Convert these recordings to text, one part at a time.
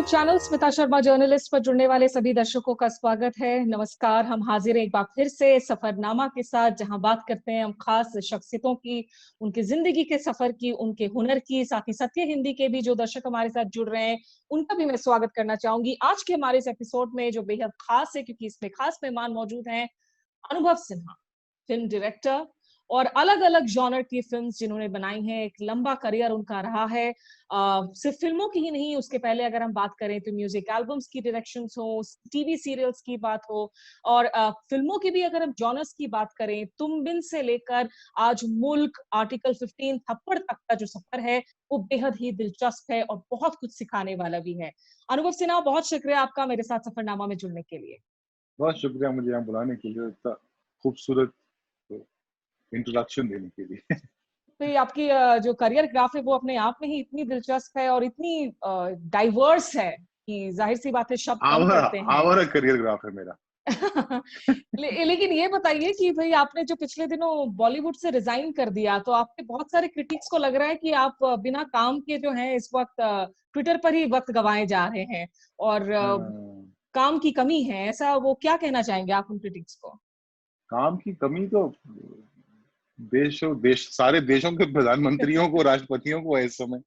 YouTube channel Smita Sharma journalist पर जुड़ने वाले सभी दर्शकों का स्वागत है। नमस्कार, हम हाजिर हैं एक बार फिर से सफरनामा के साथ, जहां बात करते हैं हम खास शख्सियतों की, उनकी जिंदगी के सफर की, उनके हुनर की। साथ ही सत्य हिंदी के भी जो दर्शक हमारे साथ जुड़ रहे हैं, उनका भी मैं स्वागत करना चाहूंगी। आज के हमारे इस एपिसोड में जो बेहद खास है, क्योंकि इसमें खास मेहमान मौजूद हैं। अनुभव सिन्हा, फिल्म डायरेक्टर और अलग अलग जॉनर की फिल्म्स जिन्होंने बनाई हैं। एक लंबा करियर उनका रहा है। सिर्फ फिल्मों की ही नहीं, उसके पहले अगर हम बात करें तो म्यूजिक एल्बम्स की डायरेक्शंस हो, टीवी सीरियल्स की बात हो, और फिल्मों की भी अगर हम जॉनर्स की बात करें, तुम बिन से लेकर आज मुल्क, आर्टिकल 15, थप्पड़ तक का जो सफर है वो बेहद ही दिलचस्प है और बहुत कुछ सिखाने वाला भी है। अनुभव सिन्हा, बहुत शुक्रिया आपका मेरे साथ सफरनामा में जुड़ने के लिए। बहुत शुक्रिया मुझे यहाँ बुलाने के लिए, इतना खूबसूरत इंट्रोडक्शन देने के लिए। तो ये आपकी जो करियर ग्राफ है वो अपने आप में ही इतनी दिलचस्प है और इतनी डाइवर्स है कि जाहिर सी बात है शब्द कम आवारा पड़ते हैं। आवारा करियर ग्राफ है मेरा। लेकिन ये बताइए कि भाई आपने जो पिछले दिनों बॉलीवुड से रिजाइन कर दिया, तो आपके बहुत सारे क्रिटिक्स को लग रहा है कि आप बिना काम के जो है इस वक्त ट्विटर पर ही वक्त गंवाए जा रहे हैं और हाँ, काम की कमी है, ऐसा वो क्या कहना चाहेंगे आप उन क्रिटिक्स को? काम की कमी तो देश सारे देशों के प्रधानमंत्रियों को, राष्ट्रपतियों को है इस समय।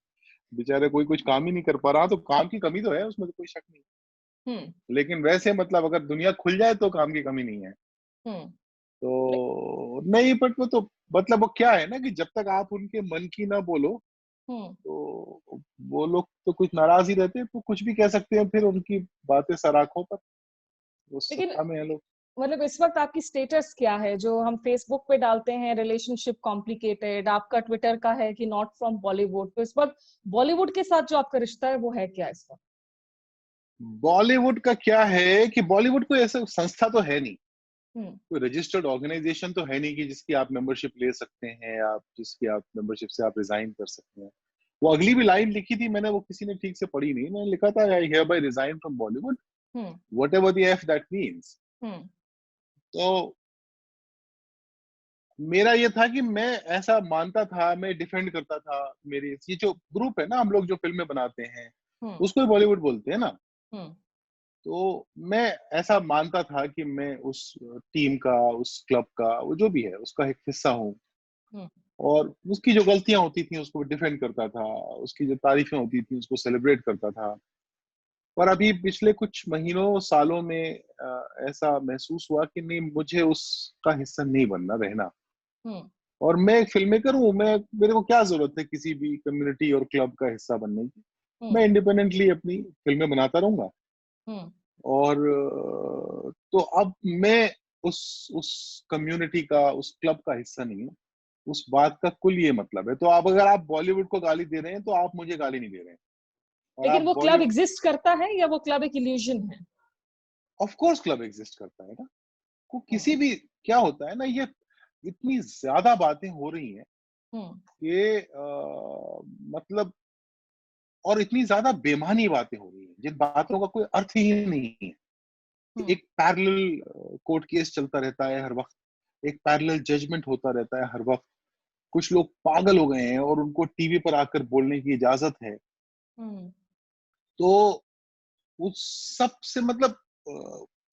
बेचारे कोई कुछ काम ही नहीं कर पा रहा, तो काम की कमी तो है, उसमें तो कोई शक नहीं। हम्म। लेकिन वैसे मतलब अगर दुनिया खुल जाए तो काम की कमी नहीं है। हम्म। तो नहीं, बट वो तो मतलब वो क्या है ना कि जब तक आप उनके मन की ना बोलो हम्म। तो वो लोग तो कुछ नाराज ही रहते हैं, तो कुछ भी कह सकते हैं फिर उनकी बातें सराखों पर। वो लेकिन सत्ता में है लोग। मतलब इस वक्त आपकी स्टेटस क्या है जो हम फेसबुक पे डालते हैं? रिलेशनशिप कॉम्प्लिकेटेड, आपका ट्विटर का है कि नॉट फ्रॉम बॉलीवुड। तो इस वक्त बॉलीवुड के साथ जो आपका रिश्ता है वो है क्या इस वक्त? बॉलीवुड का क्या है कि बॉलीवुड कोई ऐसा संस्था तो है नहीं, हम्म। कोई रजिस्टर्ड ऑर्गेनाइजेशन तो है नहीं कि जिसकी आप मेंबरशिप ले सकते हैं, आप जिसकी आप मेंबरशिप से आप रिजाइन कर सकते हैं। वो अगली भी लाइन लिखी थी मैंने, वो किसी ने ठीक से पढ़ी नहीं। मैंने लिखा था, I hereby resign from Bollywood, hmm. Whatever the F that means. Hmm. तो मेरा ये था कि मैं ऐसा मानता था, मैं डिफेंड करता था। मेरी ये जो ग्रुप है ना, हम लोग जो फिल्में बनाते हैं हम्म। उसको बॉलीवुड बोलते हैं ना। हम्म। तो मैं ऐसा मानता था कि मैं उस टीम का, उस क्लब का, वो जो भी है उसका एक हिस्सा हूँ। हम्म। और उसकी जो गलतियां होती थी उसको डिफेंड करता था, उसकी जो तारीफें होती थी उसको सेलिब्रेट करता था। पर अभी पिछले कुछ महीनों सालों में ऐसा महसूस हुआ कि नहीं, मुझे उसका हिस्सा नहीं बनना रहना। हम्म। और मैं एक फिल्म मेकर हूँ, मैं मेरे को क्या जरूरत है किसी भी कम्युनिटी और क्लब का हिस्सा बनने की। हम्म। मैं इंडिपेंडेंटली अपनी फिल्में बनाता रहूंगा। हम्म। और तो अब मैं उस कम्युनिटी का, उस क्लब का हिस्सा नहीं हूँ। उस बात का कुल ये मतलब है। तो आप अगर आप बॉलीवुड को गाली दे रहे हैं तो आप मुझे गाली नहीं दे रहे हैं। और लेकिन आप वो क्लब बॉलीवुड, एग्जिस्ट करता है या वो क्लब एक इल्यूजन है? ऑफ कोर्स क्लब एग्जिस्ट करता है ना। को किसी हम्म। भी, क्या होता है ना, ये इतनी ज्यादा बातें हो रही हैं हम्म। कि मतलब, और इतनी ज्यादा बेमानी बातें हो रही हैं जिन बातों का कोई अर्थ ही नहीं है। हम्म। एक पैरेलल कोर्ट केस चलता रहता है हर वक्त, एक पैरेलल जजमेंट होता रहता है हर वक्त। कुछ लोग पागल हो गए हैं और उनको टीवी पर आकर बोलने की इजाजत है। हम्म। तो उस सब से मतलब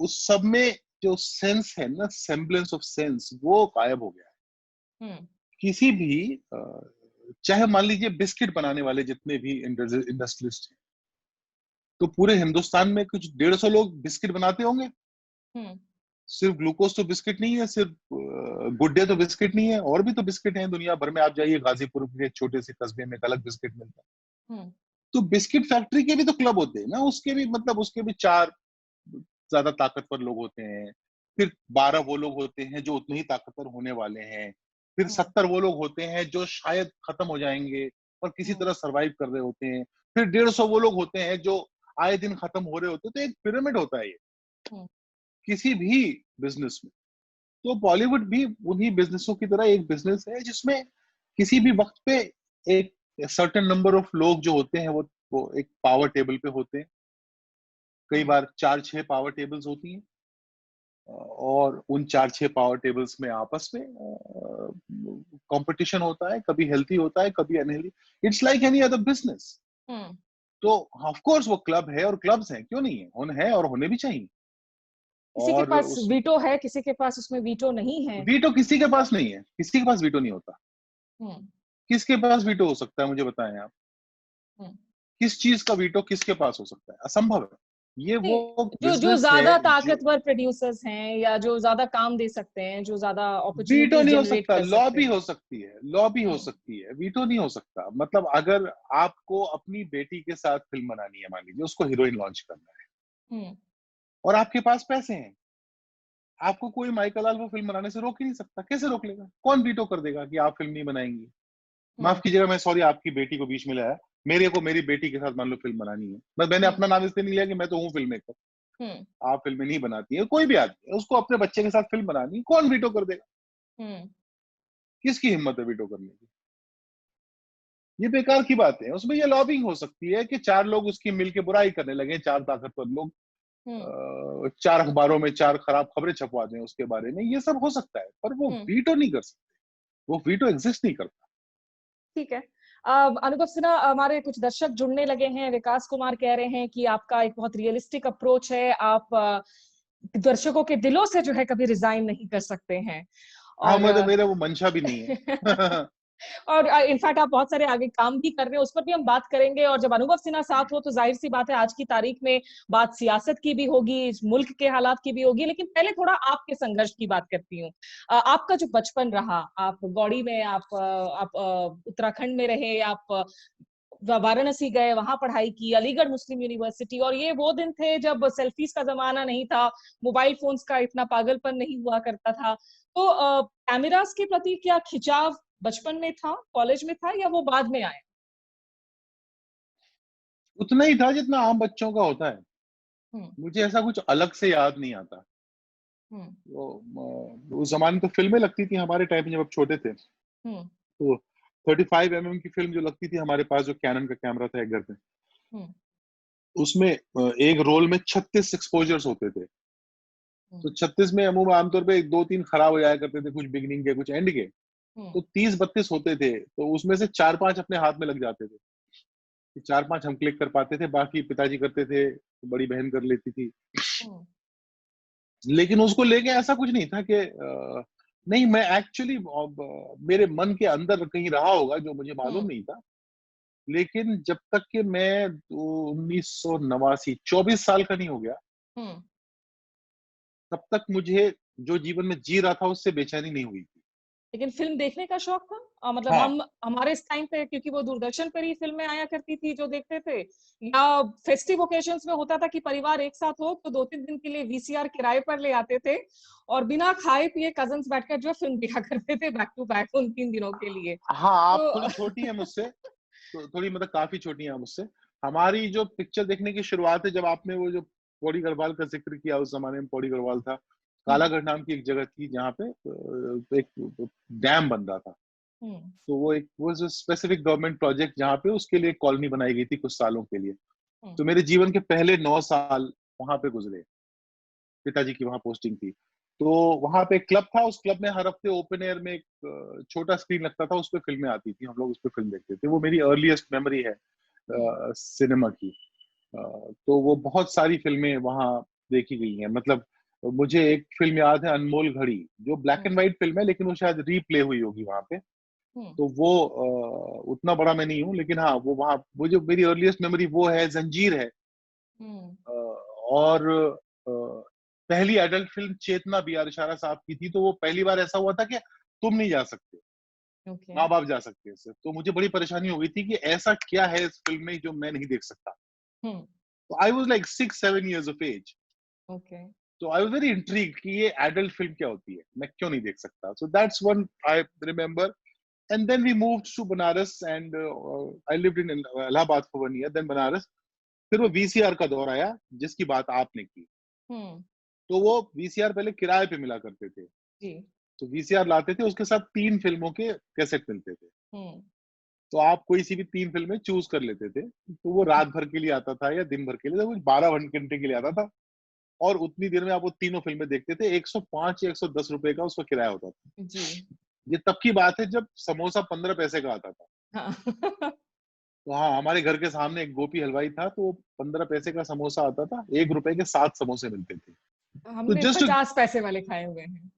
उस सब में जो सेंस है ना, सेम्बलेंस ऑफ सेंस, वो गायब हो गया है। हम्म। किसी भी चाहे मान लीजिए बिस्किट बनाने वाले जितने भी इंडस्ट्रिस्ट हैं, तो पूरे हिंदुस्तान में कुछ 150 लोग बिस्किट बनाते होंगे। हम्म। सिर्फ ग्लूकोज तो बिस्किट नहीं है, सिर्फ गुड डे तो बिस्किट नहीं है, और भी तो बिस्किट हैं दुनिया भर में। आप जाइए गाजीपुर के एक छोटे से कस्बे में एक अलग बिस्किट मिलता है। हम्म। तो बिस्किट फैक्ट्री के भी तो क्लब होते हैं ना, उसके भी मतलब उसके भी 4 ज्यादा ताकतवर लोग होते हैं। फिर 12 वो लोग होते हैं जो उतने ही ताकतवर होने वाले हैं। फिर हम्म। 70 वो लोग होते हैं जो शायद खत्म हो जाएंगे और किसी हम्म। तरह सरवाइव कर रहे होते हैं। फिर 150 वो लोग होते हैं जो आए दिन खत्म हो रहे होते हैं। तो एक पिरामिड होता है ये हम्म। किसी भी बिजनेस में। तो बॉलीवुड भी उन्हीं बिजनेसों की तरह एक बिजनेस है जिसमें किसी भी वक्त पे एक सर्टेन नंबर ऑफ लोग जो होते हैं वो एक पावर टेबल पे होते हैं। कई हम्म। बार 4-6 पावर टेबल्स होती हैं। और उन 4-6 पावर टेबल्स में आपस में कंपटीशन होता है, कभी हेल्थी होता है, कभी unhealthy. It's like any other business. Hmm. तो ऑफ कोर्स वो क्लब है, और क्लब्स हैं, क्यों नहीं है, है और होने भी चाहिए। किसी के और पास उस वीटो है, किसी के पास उसमें वीटो नहीं है। वीटो किसी के पास नहीं है, किसी के पास वीटो नहीं होता। हम्म। किसके पास वीटो हो सकता है, मुझे बताएं आप। हम्म। किस चीज का वीटो किसके पास हो सकता है? असंभव है। ये नहीं, वो जो जो बिजनेस है ज्यादा जो ताकतवर प्रोड्यूसर्स हैं या जो ज्यादा काम दे सकते हैं, जो ज्यादा वीटो अपॉर्चुनिटीज नहीं हो जनरेट सकता, कर सकते लॉबी हैं। हो सकती है, लॉबी हो हम्म। सकती है, वीटो नहीं हो सकता। मतलब अगर आपको अपनी बेटी के साथ फिल्म बनानी है, मान लीजिए उसको हीरोइन लॉन्च करना है, हम्म। और आपके पास पैसे हैं, आपको कोई माइकल लाल वो फिल्म बनाने से रोक ही नहीं सकता। कैसे रोक लेगा? कौन वीटो कर देगा कि आप फिल्म नहीं बनाएंगी? माफ हम्म। कीजिएगा, मैं सॉरी आपकी बेटी को बीच में लाया। मेरे को मेरी बेटी के साथ मान लो फिल्म बनानी है, मैंने हम्म। अपना नाम इसलिए नहीं लिया कि मैं तो हूँ फिल्म मेकर। हम्म। आप फिल्में नहीं बनाती है, कोई भी आदमी है, उसको अपने बच्चे के साथ फिल्म बनानी है, कौन वीटो कर देगा? हम्म। किसकी हिम्मत है वीटो करने की? ये बेकार की बात है। उसमें ये लॉबिंग हो सकती है कि चार लोग उसकी मिलके बुराई करने लगे, चार ताकतवर लोग, हम्म। चार अखबारों में चार खराब खबरें छपवा दें उसके बारे में, ये सब हो सकता है, पर वो हम्म। वीटो नहीं कर सकते। वो वीटो एग्जिस्ट नहीं करता। ठीक है। अनुभव सिन्हा, हमारे कुछ दर्शक जुड़ने लगे हैं। विकास कुमार कह रहे हैं कि आपका एक बहुत रियलिस्टिक अप्रोच है, आप दर्शकों के दिलों से जो है कभी रिजाइन नहीं कर सकते हैं। हाँ, और मेरा वो मंशा भी नहीं है। और इनफैक्ट आप बहुत सारे आगे काम भी कर रहे हैं, उस पर भी हम बात करेंगे। और जब अनुभव सिन्हा साथ हो तो जाहिर सी बात है आज की तारीख में बात सियासत की भी होगी, इस मुल्क के हालात की भी होगी। लेकिन पहले थोड़ा आपके संघर्ष की बात करती हूँ। आपका जो बचपन रहा, आप गौड़ी में, आप उत्तराखंड में रहे, आप वाराणसी गए, वहां पढ़ाई की, अलीगढ़ मुस्लिम यूनिवर्सिटी। और ये वो दिन थे जब सेल्फीज का जमाना नहीं था, मोबाइल फोन्स का इतना पागलपन नहीं हुआ करता था। तो कैमरास के प्रति क्या खिंचाव बचपन में था, कॉलेज में था, या वो बाद में आया? उतना ही था जितना आम बच्चों का होता है। हम्म। मुझे ऐसा कुछ अलग से याद नहीं आता। हम्म। उस जमाने तो फिल्में लगती थी हमारे टाइम में, जब हम छोटे थे। हम्म। तो 35 mm की फिल्म जो लगती थी हमारे पास, जो कैनन का कैमरा था एक घर पे, हम्म। उसमें एक रोल में 36 एक्सपोजर्स होते थे। तो हम्म। 36 में अमूमन आमतौर पे दो तीन खराब हो जाया करते थे, कुछ बिगिनिंग के कुछ एंड के। हम्म। तो 30-32 होते थे, तो उसमें से 4-5 अपने हाथ में लग जाते थे। 4-5 हम क्लिक कर पाते थे, बाकी पिताजी करते थे, बड़ी बहन कर लेती थी। हम्म। लेकिन उसको लेके ऐसा कुछ नहीं था कि नहीं, मैं एक्चुअली मेरे मन के अंदर कहीं रहा होगा जो मुझे मालूम हम्म। नहीं था। लेकिन जब तक कि मैं 1989 24 साल का नहीं हो गया, हम्म। तब तक मुझे जो जीवन में जी रहा था उससे बेचैनी नहीं हुई थी। लेकिन फिल्म देखने का शौक था। मतलब हाँ, हमारे इस टाइम पे, क्योंकि वो दूरदर्शन पर ही फिल्में आया करती थी जो देखते थे, या फेस्टिव ओकेजन्स में होता था कि परिवार एक साथ हो तो 2-3 दिन के लिए वीसीआर किराए पर ले आते थे, और बिना खाए पिए कजन्स बैठकर जो फिल्म देखा करते थे बैक टू बैक उन 3 दिनों के लिए। हाँ, आप तो थोड़ी छोटी हैं मुझसे, तो थोड़ी मतलब काफी छोटी हैं आप मुझसे। हमारी जो पिक्चर देखने की शुरुआत है, जब आपने वो जो पौड़ी गढ़वाल का जिक्र किया, उस जमाने में पौड़ी गढ़वाल था, हम्म। कालागढ़ नाम की एक जगह थी जहाँ पे एक डैम बन रहा था। हम्म। तो वो जो स्पेसिफिक गवर्नमेंट प्रोजेक्ट जहाँ पे उसके लिए कॉलोनी बनाई गई थी कुछ सालों के लिए। हम्म। तो मेरे जीवन के पहले 9 साल वहां पे गुजरे। पिताजी की वहां पोस्टिंग थी। तो वहां पे एक क्लब था, उस क्लब में हर हफ्ते ओपन एयर में एक छोटा स्क्रीन लगता था, उस पर फिल्में आती थी, हम लोग उस पर फिल्म देखते थे। वो मेरी अर्लीस्ट मेमोरी है हम्म। सिनेमा की। तो वो बहुत सारी फिल्में वहां देखी गई हैं। मतलब मुझे एक फिल्म याद है, अनमोल घड़ी, जो black hmm. And white film है, लेकिन वो शायद रीप्ले हुई होगी वहां पे। हम्म। तो वो उतना बड़ा मैं नहीं हूँ, लेकिन हाँ, वो वहाँ, वो जो मेरी अर्लीस्ट मेमोरी वो है, जंजीर है। हम्म। और पहली adult film Chetna B R Ishara साहब की थी। तो वो पहली बार ऐसा हुआ था कि तुम नहीं जा सकते, ओके। माँ बाप जा सकते हैं सिर्फ। तो मुझे बड़ी परेशानी हो गई थी कि ऐसा क्या है इस फिल्म में जो मैं नहीं देख सकता। हम्म। तो I was like 6-7 years of age. Okay. तो आई वॉज वेरी इंट्रीग्ड कि ये एडल्ट फिल्म क्या होती है, मैं क्यों नहीं देख सकता। So that's one I remember. And then we moved to Banaras, and I lived in Allahabad for 1 year, then Banaras. फिर वो वीसीआर का दौर आया जिसकी बात आपने की। हम्म। तो वो वीसीआर पहले किराए पे मिला करते थे। जी। तो वीसीआर लाते थे, उसके साथ 3 फिल्मों के कैसेट मिलते थे। हम्म। तो आप कोई सी भी 3 फिल्में चूज कर लेते थे। तो वो रात भर के लिए आता था या दिन भर के लिए, तो वो 12 घंटे के लिए आता था। और उतनी देर में आप वो तीनों फिल्में देखते थे। 105 या 110 रुपए का उसका किराया होता था। जी। ये तब की बात है जब समोसा 15 पैसे का आता था। हाँ। तो हाँ, हमारे घर के सामने एक गोपी हलवाई था, तो 15 पैसे का समोसा आता था, 1 रुपए के 7 समोसे मिलते थे। तो हमने जस्ट 50 पैसे वाले खाए हुए हैं।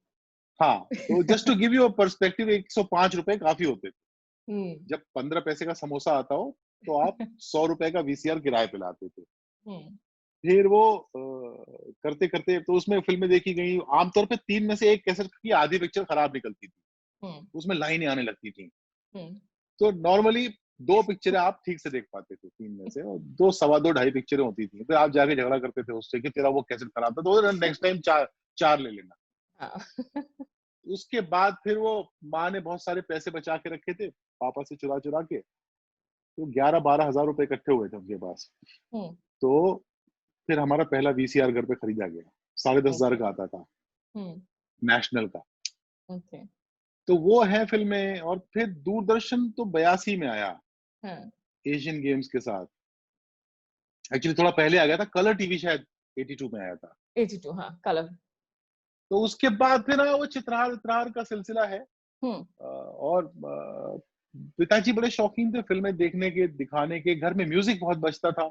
हाँ, तो just to give you a perspective, 105 रुपए काफी होते थे। हम्म। जब 15 पैसे का समोसा आता हो, तो आप 100 रुपए का वीसीआर किराए पे लाते थे। हम्म। फिर वो करते करते तो उसमें फिल्में देखी गई, आमतौर पे 3 में से एक कैसेट की आधी पिक्चर खराब निकलती थी, हम्म। उसमें लाइनें आने लगती थी। हम्म। तो नॉर्मली 2 पिक्चरें आप ठीक से देख पाते थे 3 में से, और 2 सवा 2 ढाई पिक्चरें होती थी, फिर आप जाके झगड़ा करते थे उससे कि तेरा वो कैसेट खराब था, तो नेक्स्ट टाइम 4 ले लेना। हाँ। उसके बाद फिर वो माँ ने बहुत सारे पैसे बचा के रखे थे पापा से चुरा चुरा के, तो 11-12 हजार रुपए इकट्ठे हुए थे उनके पास। हम्म। तो फिर हमारा पहला वीसीआर घर पे खरीदा गया, 10,500 ओके। का आता था, हम्म। नेशनल का। ओके। तो वो है फिल्में। और फिर दूरदर्शन तो 82 में आया, हाँ। एशियन गेम्स के साथ। एक्चुअली थोड़ा पहले आ गया था, कलर टीवी शायद 82 में आया था। 82, हाँ, कलर। तो उसके बाद फिर वो चित्रार वित्रार का सिलसिला है। हम्म। और पिताजी बड़े शौकीन थे फिल्में देखने के, दिखाने के। घर में म्यूजिक बहुत बजता था,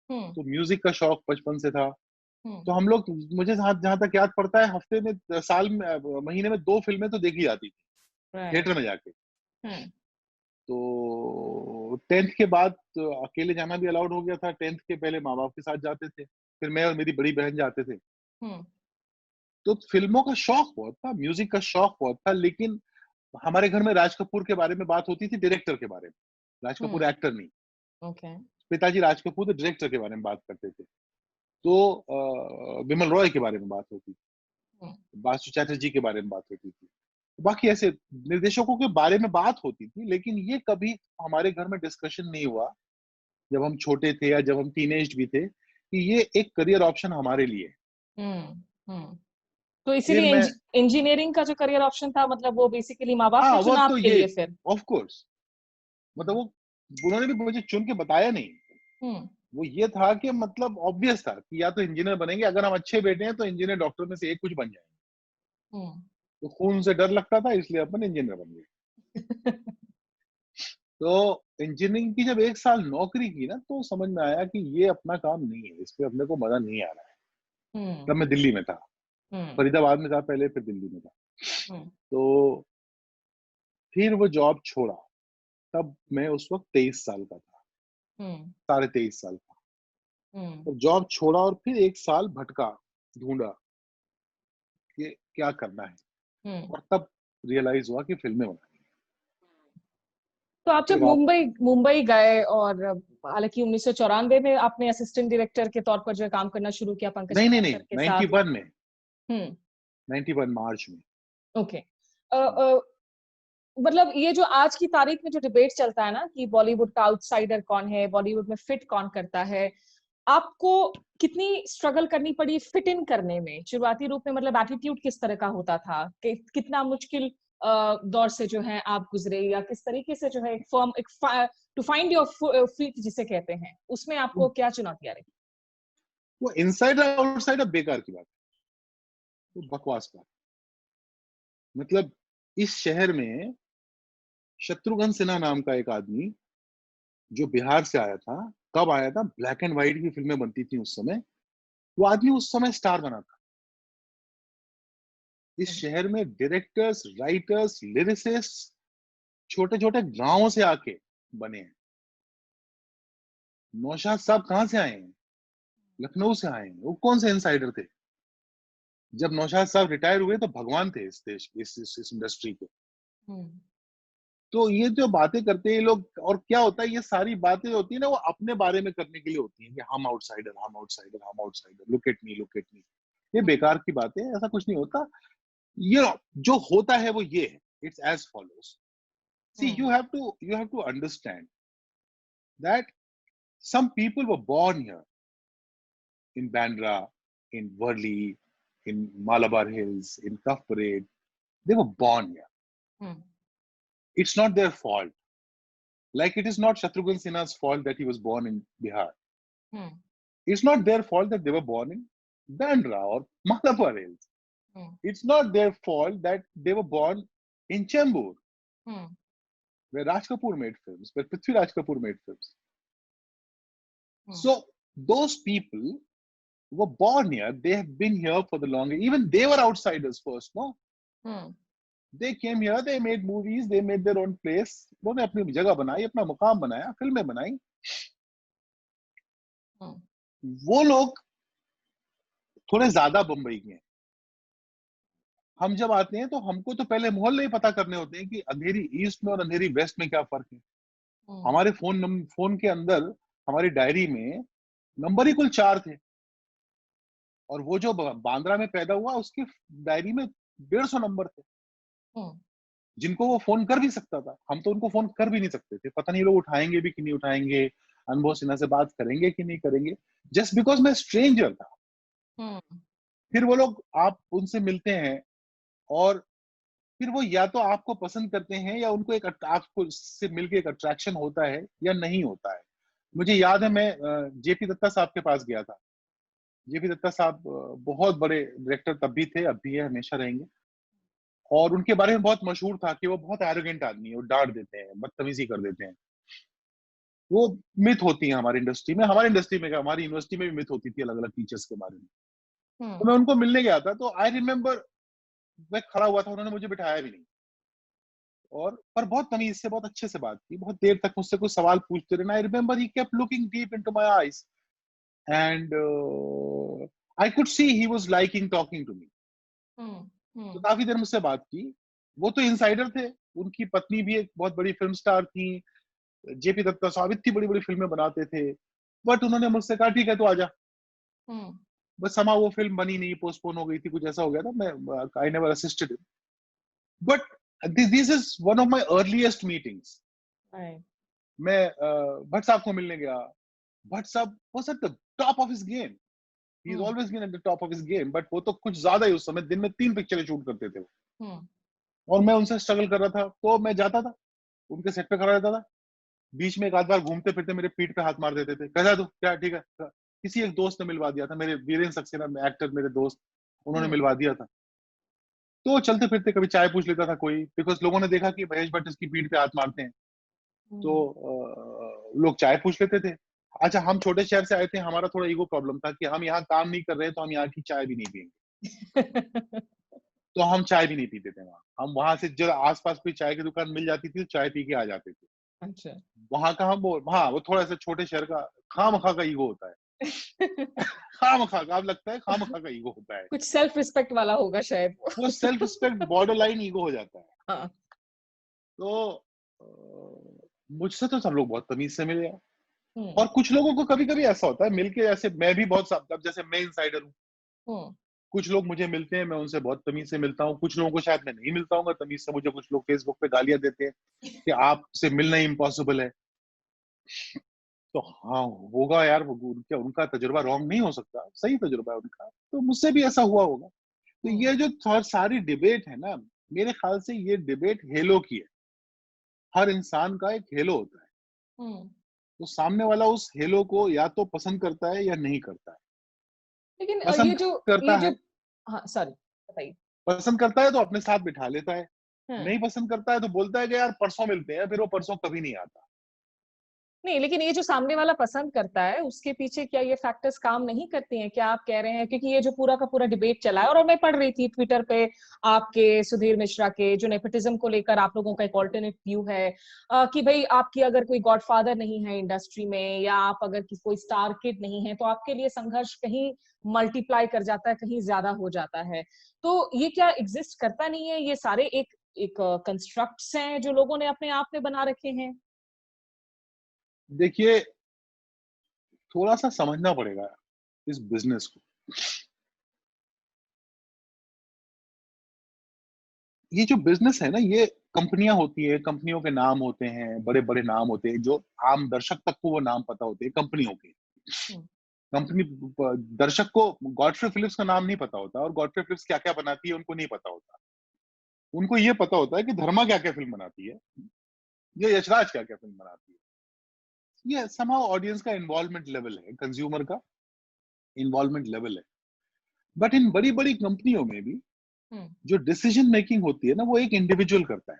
हम्म। तो म्यूजिक का शौक बचपन से था। हम्म। तो हम लोग, मुझे जहां तक याद पड़ता है, हफ्ते में, साल में, महीने में 2 फिल्में तो देखी जाती थी राइट। थिएटर में जाके। हम्म। तो 10th के बाद तो अकेले जाना भी अलाउड हो गया था। 10th के पहले माँ बाप के साथ जाते थे, फिर मैं और मेरी बड़ी बहन जाते थे। हम्म। तो फिल्मों का शौक बहुत था, म्यूजिक का शौक बहुत था, लेकिन हमारे घर में राज कपूर के बारे में बात होती थी, डायरेक्टर के बारे में। राज कपूर हम्म। एक्टर नहीं, ओके। पिताजी राज कपूर तो डायरेक्टर के बारे में बात करते थे। तो विमल रॉय के बारे में बात होती थी, हम्म। बासु चैटर्जी के बारे में बात होती थी, बाकी ऐसे निर्देशकों के बारे में बात होती थी। लेकिन ये कभी हमारे घर में डिस्कशन नहीं हुआ, जब हम छोटे थे या जब हम टीनेज भी थे, कि ये एक करियर ऑप्शन हमारे लिए है। हम्म। हम्म। तो फिर इसीलिए मैं, इंजीनियरिंग का जो करियर ऑप्शन था, मतलब वो बेसिकली माँ बाप ने हाँ वो चुना तो आपके ये, लिए फिर? ऑफ कोर्स, मतलब हम्म। वो उन्होंने भी मुझे चुन के बताया नहीं। हम्म। वो ये था कि मतलब ऑब्वियस था कि या तो इंजीनियर बनेंगे, अगर हम अच्छे बेटे हैं तो इंजीनियर डॉक्टर में से एक कुछ बन जाएंगे। हम्म। तो खून से डर लगता था, इसलिए अपन इंजीनियर बन गए। तो इंजीनियरिंग की जब 1 साल नौकरी की ना, तो समझ में आया कि ये अपना काम नहीं है, इस पे अपने को मजा नहीं आ रहा है। हम्म। तब मैं दिल्ली में था, हम्म। फरीदाबाद में था पहले, फिर दिल्ली में था। हम्म। तो फिर वो जॉब छोड़ा, तब मैं उस वक्त 23 साल का था, हम्म। 23.5 साल का। हम्म। तब जॉब छोड़ा और फिर 1 साल भटका, ढूंढा कि क्या करना है। हम्म। और तब रियलाइज हुआ कि फिल्में बनानी है। तो आप जब फिर आप, मुंबई मुंबई गए, और हालांकि 1994 में आपने असिस्टेंट डायरेक्टर के तौर पर जो है काम करना शुरू किया पंकज नहीं नहीं नहीं, कन्हालकर के साथ। 91 में, हम्म। 91 मार्च में। ओके। मतलब ये जो आज की तारीख में जो डिबेट चलता है ना कि बॉलीवुड का आउटसाइडर कौन है, बॉलीवुड में फिट कौन करता है, आपको कितनी स्ट्रगल करनी पड़ी फिट इन करने में शुरुआती रूप में? मतलब एटीट्यूड किस तरह का होता था, कि कितना मुश्किल दौर से जो है आप गुजरे, या किस तरीके से जो है एक फर्म, एक टू फाइंड योर फीट जिसे कहते हैं, उसमें आपको क्या चुनौतियां रही? वो इनसाइड आउटसाइड अब बेकार की बात है, वो बकवास बात। मतलब इस शहर में शत्रुघ्न सिन्हा नाम का एक आदमी, जो बिहार से आया था, कब आया था, ब्लैक एंड व्हाइट की फिल्में बनती थी उस समय, वो आदमी उस समय स्टार बना था। इस हम्म। शहर में डायरेक्टर्स, राइटर्स, लिरिसिस्ट छोटे छोटे गांवों से आके बने हैं। नौशाद साहब कहाँ से आए हैं? लखनऊ से आए हैं। वो कौन से इनसाइडर थे? जब नौशाद साहब रिटायर हुए तो भगवान थे इस देश, इस इंडस्ट्री के। हम्म। तो ये जो बातें करते हैं ये लोग, और क्या होता है, ये सारी बातें होती है ना, वो अपने बारे में करने के लिए होती हैं कि हम आउटसाइडर, हम आउटसाइडर, हम outsider, look at me, look at me. ये बेकार की बातें हैं, ऐसा कुछ नहीं होता। ये जो होता है वो ये है, it's as follows. See, hmm. you have to understand that some people were born here in Bandra, in Worli, in Malabar Hills, in Cuff Parade. They were born here. Hmm. It's not their fault. Like it is not Shatrughan Sinha's fault that he was born in Bihar. Hmm. It's not their fault that they were born in Bandra or Malabar Hills. Hmm. It's not their fault that they were born in Chembur, hmm. where Raj Kapoor made films, where Prithviraj Kapoor made films. So those people were born here. They have been here for the long. Even they were outsiders first, no? They came here. They made movies. They made their own place. उन्होंने अपनी जगह बनाई, अपना मुकाम बनाया, फिल्में बनाई. वो लोग थोड़े ज्यादा बम्बई के हैं. हम जब आते हैं तो हमको तो पहले मोहल्ले ही पता करने होते हैं कि अंधेरी ईस्ट में और अंधेरी वेस्ट में क्या फर्क है. हमारे फोन के अंदर हमारी डायरी में नंबर ही कुल 4 थे, और वो जो बांद्रा में पैदा हुआ उसकी डायरी में 150 नंबर थे, जिनको वो फोन कर भी सकता था. हम तो उनको फोन कर भी नहीं सकते थे. पता नहीं लोग उठाएंगे भी कि नहीं उठाएंगे, अनुभव सिन्हा से बात करेंगे कि नहीं करेंगे, जस्ट बिकॉज मैं स्ट्रेंजर था. फिर वो लोग, आप उनसे मिलते हैं और फिर वो या तो आपको पसंद करते हैं या उनको एक आपको से मिलके एक अट्रैक्शन होता है या नहीं होता है. मुझे याद है मैं जेपी दत्ता साहब के पास गया था. जेपी दत्ता साहब बहुत बड़े डायरेक्टर तब भी थे, अब भी है, हमेशा रहेंगे. और उनके बारे में बहुत मशहूर था कि वो बहुत एरोगेंट आदमी है, वो डांट देते हैं, बदतमीजी कर देते हैं. वो मिथ होती है हमारी इंडस्ट्री में. हमारी इंडस्ट्री में क्या, हमारी यूनिवर्सिटी में भी मिथ होती थी अलग अलग टीचर्स के बारे में. तो मैं उनको मिलने गया था, तो आई रिमेम्बर मैं खड़ा हुआ था, उन्होंने मुझे बिठाया भी नहीं, और पर बहुत तमीज से, बहुत अच्छे से बात की. बहुत देर तक मुझसे कुछ सवाल पूछते रहे. I remember he kept looking deep into my eyes and I could see he was liking talking to me. तो काफी देर मुझसे बात की. वो तो इनसाइडर थे. उनकी पत्नी भी एक बहुत बड़ी फिल्म स्टार थी. जेपी दत्ता साहब इतनी बड़ी बड़ी फिल्में बनाते थे. बट उन्होंने मुझसे कहा ठीक है तू आजा. बस समा वो फिल्म बनी नहीं, पोस्टपोन हो गई थी, कुछ ऐसा हो गया था. मैं I never assisted him. But this is one of my earliest meetings. मैं भट्ट साहब को मिलने गया. भट्ट साहब was at the top of his game. He is always been at the top of his game, but वो तो कुछ ज्यादा ही. उस समय दिन में 3 पिक्चरें शूट करते थे वो. और मैं उनसे स्ट्रगल कर रहा था, तो मैं जाता था उनके सेट पे खड़ा रहता था. बीच में एक आध बार घूमते फिरते मेरे पीठ पे हाथ मार देते थे. कैसा तू, क्या ठीक है. किसी एक दोस्त ने मिलवा दिया था, मेरे वीरेंद्र सक्सेना एक्टर, मेरे दोस्त, उन्होंने मिलवा दिया था. तो चलते फिरते कभी चाय पूछ लेता था कोई, बिकॉज लोगों ने देखा कि महेश भट्ट इसकी पीठ पे हाथ मारते हैं, तो लोग चाय पूछ लेते थे. अच्छा, हम छोटे शहर से आए थे, हमारा थोड़ा ईगो प्रॉब्लम था कि हम यहाँ काम नहीं कर रहे तो हम यहाँ की चाय भी नहीं पियेंगे. तो हम चाय भी नहीं पीते थे वहां. हम वहां से जो आसपास कोई चाय की दुकान मिल जाती थी तो चाय पी के आ जाते थे. अच्छा. वहां का हम वो थोड़ा सा छोटे शहर का खामखा का ईगो होता है. खामखा का, अब लगता है खामखा का ईगो होता है. कुछ सेल्फ रिस्पेक्ट वाला होगा शायद. वो self respect border line ego हो जाता है. हाँ. तो मुझसे तो सब लोग बहुत तमीज से मिले. और कुछ लोगों को कभी कभी ऐसा होता है मिलके, जैसे मैं भी बहुत सब, जैसे मैं इनसाइडर हूँ, कुछ लोग मुझे मिलते हैं, मैं उनसे बहुत तमीज से मिलता हूँ. कुछ लोगों को शायद मैं नहीं मिलता हूँ तमीज से. मुझे कुछ लोग फेसबुक पे गालियां देते हैं कि आपसे मिलना ही इम्पॉसिबल है. तो हाँ, होगा यार, उनका उनका तजुर्बा रॉन्ग नहीं हो सकता, सही तजुर्बा है उनका. तो मुझसे भी ऐसा हुआ होगा. तो ये जो सारी डिबेट है ना, मेरे ख्याल से ये डिबेट हेलो की है. हर इंसान का एक हेलो होता है. तो सामने वाला उस हेलो को या तो पसंद करता है या नहीं करता है. लेकिन पसंद करता है, हाँ सॉरी बताइए. पसंद करता है तो अपने साथ बिठा लेता है. नहीं पसंद करता है तो बोलता है कि यार परसों मिलते हैं, फिर वो परसों कभी नहीं आता. नहीं, लेकिन ये जो सामने वाला पसंद करता है उसके पीछे क्या ये फैक्टर्स काम नहीं करते हैं? क्या आप कह रहे हैं, क्योंकि ये जो पूरा का पूरा डिबेट चला है, और मैं पढ़ रही थी ट्विटर पे आपके सुधीर मिश्रा के जो नेपोटिज्म को लेकर आप लोगों का एक ऑल्टरनेट व्यू है कि भाई आपकी अगर कोई गॉडफादर नहीं है इंडस्ट्री में, या आप अगर कोई स्टार किड नहीं है, तो आपके लिए संघर्ष कहीं मल्टीप्लाई कर जाता है, कहीं ज्यादा हो जाता है. तो ये क्या एग्जिस्ट करता नहीं है? ये सारे एक एक कंस्ट्रक्ट्स हैं जो लोगों ने अपने आप में बना रखे हैं. देखिए, थोड़ा सा समझना पड़ेगा इस बिजनेस को. ये जो बिजनेस है ना, ये कंपनियां होती है, कंपनियों के नाम होते हैं, बड़े बड़े नाम होते हैं, जो आम दर्शक तक को वो नाम पता होते हैं कंपनियों के. कंपनी, दर्शक को गॉडफ्रे फिलिप्स का नाम नहीं पता होता, और गॉडफ्रे फिलिप्स क्या क्या बनाती है उनको नहीं पता होता. उनको ये पता होता है कि धर्मा क्या क्या फिल्म बनाती है, या यशराज क्या क्या फिल्म बनाती है. ये समहाउ ऑडियंस का इन्वॉल्वमेंट लेवल है, कंज्यूमर का इन्वॉल्वमेंट लेवल है. बट इन बड़ी बड़ी कंपनियों में भी जो डिसीजन मेकिंग होती है ना, वो एक इंडिविजुअल करता है.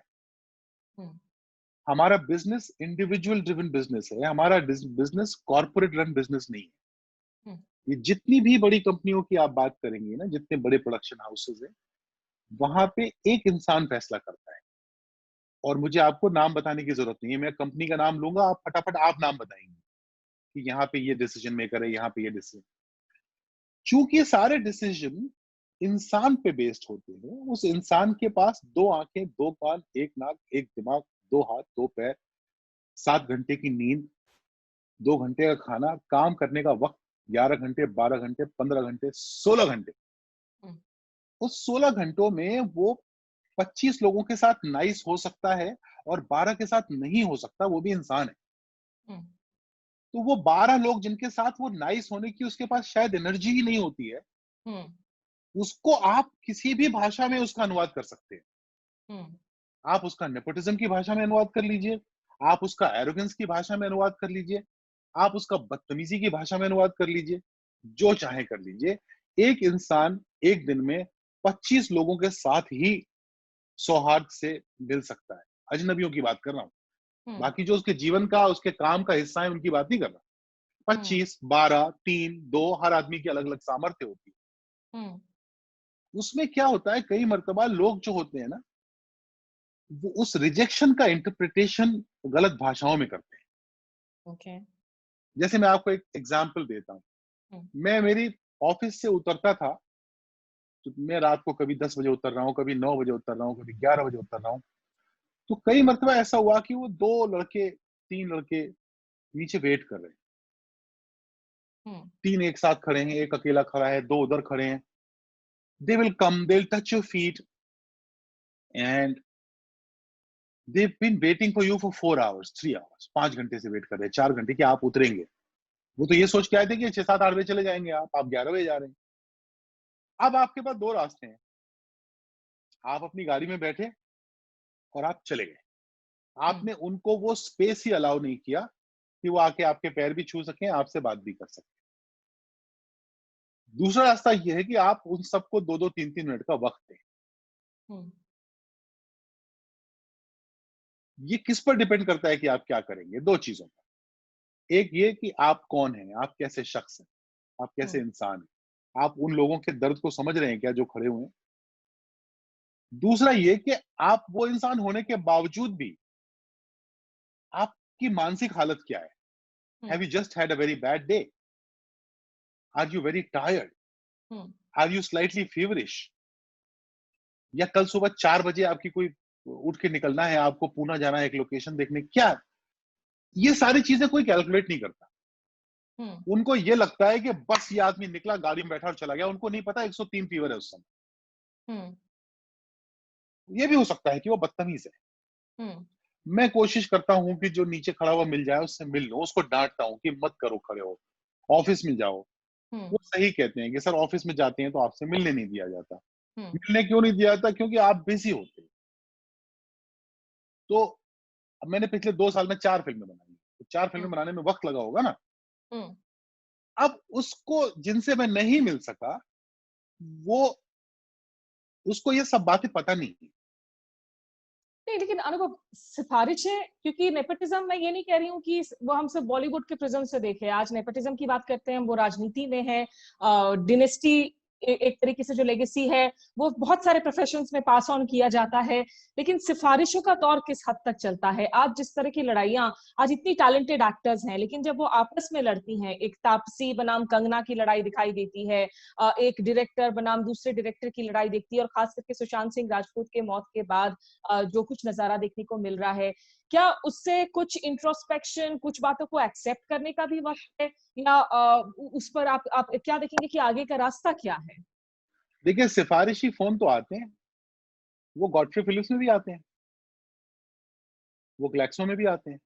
हमारा बिजनेस इंडिविजुअल ड्रिवन बिजनेस है, हमारा बिजनेस कॉर्पोरेट रन बिजनेस नहीं है। हम्म, ये जितनी भी बड़ी कंपनियों की आप बात करेंगे ना, जितने बड़े प्रोडक्शन हाउसेज हैं, वहां पे एक इंसान फैसला करता है। और मुझे आपको नाम बताने की जरूरत नहीं है, मैं कंपनी का नाम लूंगा, आप फटाफट आप नाम बताएंगे कि यहाँ पे ये डिसीजन मेकर है, यहाँ पे ये डिसीजन। चूंकि सारे डिसीजन इंसान पे बेस्ड होते हैं, उस इंसान के पास दो आंखें, दो कान, एक नाक, एक दिमाग, दो हाथ, दो पैर, 7 घंटे की नींद, 2 घंटे का खाना, काम करने का वक्त 11 घंटे, 12 घंटे, 15 घंटे, 16 घंटे। हम्म, उस 16 घंटों में वो 25 लोगों के साथ नाइस हो सकता है और 12 के साथ नहीं हो सकता, वो भी इंसान है। हम्म, तो वो 12 लोग जिनके साथ वो नाइस होने की उसके पास शायद एनर्जी ही नहीं होती है, हम्म, उसको आप किसी भी भाषा में उसका अनुवाद कर सकते हैं। हम्म, आप उसका नेपोटिज्म की भाषा में अनुवाद कर लीजिए, आप उसका एरोगेंस की भाषा में अनुवाद कर लीजिए, आप उसका बदतमीजी की भाषा में अनुवाद कर लीजिए, जो चाहे कर लीजिए। एक इंसान एक दिन में 25 लोगों के साथ ही सौहार्द से मिल सकता है। अजनबियों की बात कर रहा हूं, हम्म, बाकी जो उसके जीवन का, उसके काम का हिस्सा है, उनकी बात नहीं कर रहा। हम्म, 25, 12, 3, 2, हर आदमी की अलग अलग सामर्थ्य होती है। हम्म, उसमें क्या होता है, कई मर्तबा लोग जो होते हैं ना, वो उस रिजेक्शन का इंटरप्रिटेशन गलत भाषाओं में करते हैं। ओके, जैसे मैं आपको एक एग्जांपल देता हूँ। हम्म, मैं मेरी ऑफिस से उतरता था, तो मैं रात को कभी 10 बजे उतर रहा हूँ, कभी 9 बजे उतर रहा हूँ, कभी 11 बजे उतर रहा हूँ। तो कई मर्तबा ऐसा हुआ कि वो 2 लड़के, 3 लड़के नीचे वेट कर रहे हैं। हम्म, 3 एक साथ खड़े हैं, एक अकेला खड़ा है, 2 उधर खड़े हैं। They will come, they will touch your feet and they've been waiting for you for 4 hours, 3 hours, 5 घंटे से वेट कर रहे हैं, 4 घंटे कि आप उतरेंगे। वो तो ये सोच के आए थे कि 6, 7, 8 बजे चले जाएंगे, आप 11 बजे जा रहे हैं। अब आपके पास दो रास्ते हैं, आप अपनी गाड़ी में बैठे और आप चले गए। हम्म, आपने उनको वो स्पेस ही अलाउ नहीं किया कि वो आके आपके पैर भी छू सकें, आपसे बात भी कर सकें। दूसरा रास्ता ये है कि आप उन सबको 2-2, 3-3 मिनट का वक्त दें। हम्म, ये किस पर डिपेंड करता है कि आप क्या करेंगे? दो चीजों पर। एक ये कि आप कौन हैं, आप कैसे शख्स हैं, आप कैसे हम्म, इंसान हैं, आप उन लोगों के दर्द को समझ रहे हैं क्या जो खड़े हुए हैं। दूसरा ये कि आप वो इंसान होने के बावजूद भी आपकी मानसिक हालत क्या है। Hmm, have you just had a very bad day? Are you very tired? Hmm, are you slightly feverish? या कल सुबह 4 बजे आपकी कोई उठ के निकलना है, आपको पूना जाना है एक लोकेशन देखने, क्या? ये सारी चीजें कोई कैलकुलेट नहीं करता। हम्म, उनको ये लगता है कि बस ये आदमी निकला, गाड़ी में बैठा और चला गया। उनको नहीं पता 103 फीवर है उस समय। हम्म, ये भी हो सकता है कि वो बदतमीज है। हम्म, मैं कोशिश करता हूँ कि जो नीचे खड़ा हुआ मिल जाए उससे मिल लो, उसको डांटता हूँ कि मत करो, खड़े हो, ऑफिस में जाओ। हम्म, वो सही कहते हैं कि सर ऑफिस में जाते हैं तो आपसे मिलने नहीं दिया जाता। हम्म, मिलने क्यों नहीं दिया जाता? क्योंकि आप बिजी होते हैं। तो अब मैंने पिछले 2 साल में 4 फिल्में बनाई, तो 4 फिल्में हम्म, बनाने में वक्त लगा होगा ना। हम्म। अब उसको जिनसे मैं नहीं मिल सका, वो उसको ये सब बातें पता नहीं है। नहीं, लेकिन अनुभव सिफारिशें, क्योंकि नेपोटिज्म, मैं ये नहीं कह रही हूँ कि वो हम सब बॉलीवुड के प्रिज्म से देखे। आज नेपोटिज्म की बात करते हैं, वो राजनीति में है। डिनेस्टी एक तरीके से जो लेगेसी है वो बहुत सारे प्रोफेशंस में पास ऑन किया जाता है। लेकिन सिफारिशों का दौर किस हद तक चलता है? आज जिस तरह की लड़ाइयां, आज इतनी टैलेंटेड एक्टर्स हैं, लेकिन जब वो आपस में लड़ती हैं, एक तापसी बनाम कंगना की लड़ाई दिखाई देती है, एक डायरेक्टर बनाम दूसरे डायरेक्टर की लड़ाई दिखती है, और खास करके सुशांत सिंह राजपूत के मौत के बाद जो कुछ नजारा देखने को मिल रहा है, क्या उससे कुछ इंट्रोस्पेक्शन, कुछ बातों को एक्सेप्ट करने का भी वक्त है, या उस पर आप क्या देखेंगे कि आगे का रास्ता क्या है? देखिए, सिफारिशी फोन तो आते हैं, वो गॉडफ्री फिलिप्स में भी आते हैं, वो ग्लैक्सो में भी आते हैं,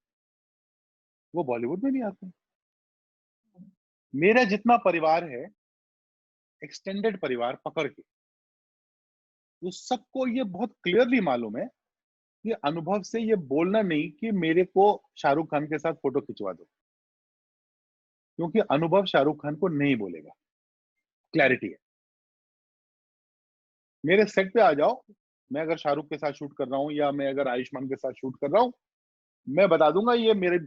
वो बॉलीवुड में भी आते हैं। मेरा जितना परिवार है, एक्सटेंडेड परिवार पकड़ के, उस सबको ये बहुत क्लियरली मालूम है कि अनुभव से ये बोलना नहीं कि मेरे को शाहरुख खान के साथ फोटो खिंचवा दो, क्योंकि अनुभव शाहरुख खान को नहीं बोलेगा। क्लैरिटी है। मेरे सेट पे आ जाओ, मैं अगर शाहरुख के साथ शूट कर रहा हूँ या मैं अगर आयुष्मान के साथ शूट कर रहा हूँ, मैं बता दूंगा ये मेरे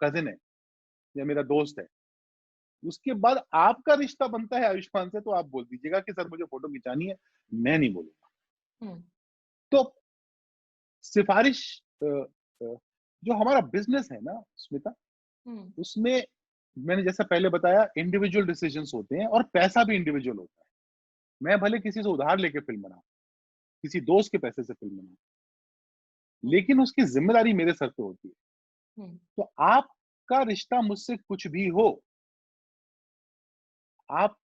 कजिन है या मेरा दोस्त है। उसके बाद आपका रिश्ता बनता है आयुष्मान से, तो आप बोल दीजिएगा कि सर मुझे फोटो खिंचानी है, मैं नहीं बोलूंगा। हम्म। तो सिफारिश जो हमारा बिजनेस है ना स्मिता, हम्म। उसमें मैंने जैसा पहले बताया इंडिविजुअल डिसीजंस होते हैं और पैसा भी इंडिविजुअल होता है। मैं भले किसी से उधार लेके फिल्म बनाऊं, किसी दोस्त के पैसे से फिल्म बनाऊं, लेकिन उसकी जिम्मेदारी मेरे सर पे होती है। हम्म। तो आपका रिश्ता मुझसे कुछ भी हो, आप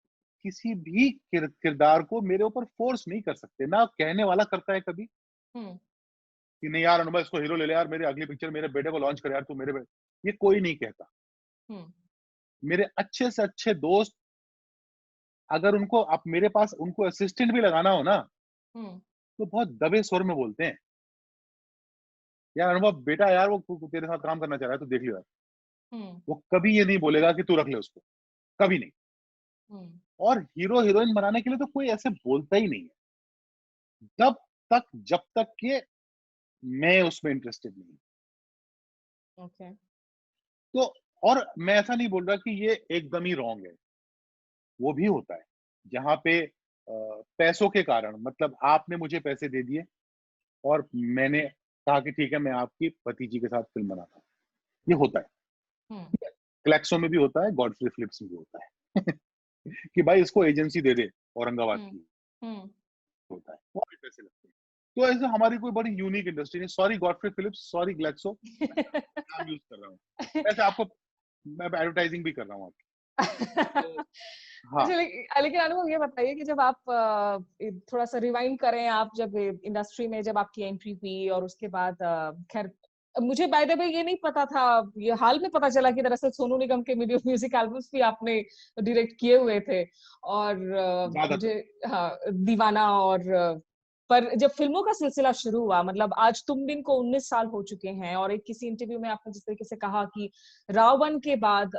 किसी भी किरदार को मेरे ऊपर फोर्स नहीं कर सकते। ना कहने वाला करता है कभी हम्म। कि नहीं यार अनुभव इसको हीरो ले ले यार, मेरी अगली पिक्चर मेरे बेटे को लॉन्च कर यार तू मेरे बेटे, ये कोई नहीं कहता। हम्म। मेरे अच्छे से अच्छे दोस्त, अगर उनको आप मेरे पास उनको असिस्टेंट भी लगाना हो ना, हम्म। तो बहुत दबे स्वर में बोलते हैं, यार अनुभव बेटा यार वो तेरे साथ काम करना चाह रहा है तो देख लियो यार। हम्म। वो कभी ये नहीं बोलेगा कि तू रख ले उसको, कभी नहीं। हम्म। और हीरो हीरोइन बनाने के लिए तो कोई ऐसे बोलता ही नहीं है, जब तक कि मैं उसमें इंटरेस्टेड नहीं। ओके। तो और मैं ऐसा नहीं बोल रहा कि ये एकदम ही रॉन्ग है, वो भी होता है जहां पे पैसों के कारण, मतलब आपने मुझे पैसे दे दिए और मैंने कहा कि ठीक है मैं आपकी भतीजी के साथ फिल्म बनाता हूँ, ये होता है। हम्म। क्लैक्सो में भी होता है, गॉडफ्रे फिलिप्स में भी होता है कि भाई इसको एजेंसी दे दे औरंगाबाद हम्म। की, हम्म। होता है बहुत पैसे लगते हैं। तो ऐसे हमारी कोई बड़ी यूनिक इंडस्ट्री नहीं। Sorry Godfrey Phillips, sorry Glaxo, नाम यूज कर रहा हूँ, वैसे आपको मैं एडवर्टाइजिंग भी कर रहा हूँ आपकी। तो हाँ। अच्छा, लेकिन अनुभव ये बताइए कि जब आप थोड़ा सा रिवाइंड करें, आप जब इंडस्ट्री में जब आपकी एंट्री हुई और उसके बाद खैर मुझे बाय द वे ये नहीं पता था, ये हाल में पता चला कि दरअसल सोनू निगम के म्यूजिक एल्बम्स भी आपने डायरेक्ट किए हुए थे। और ज्यादातर मुझे हाँ दीवाना और पर जब फिल्मों का सिलसिला शुरू हुआ, मतलब आज तुम बिन को 19 साल हो चुके हैं, और एक किसी इंटरव्यू में आपने जिस तरीके से कहा कि रावण के बाद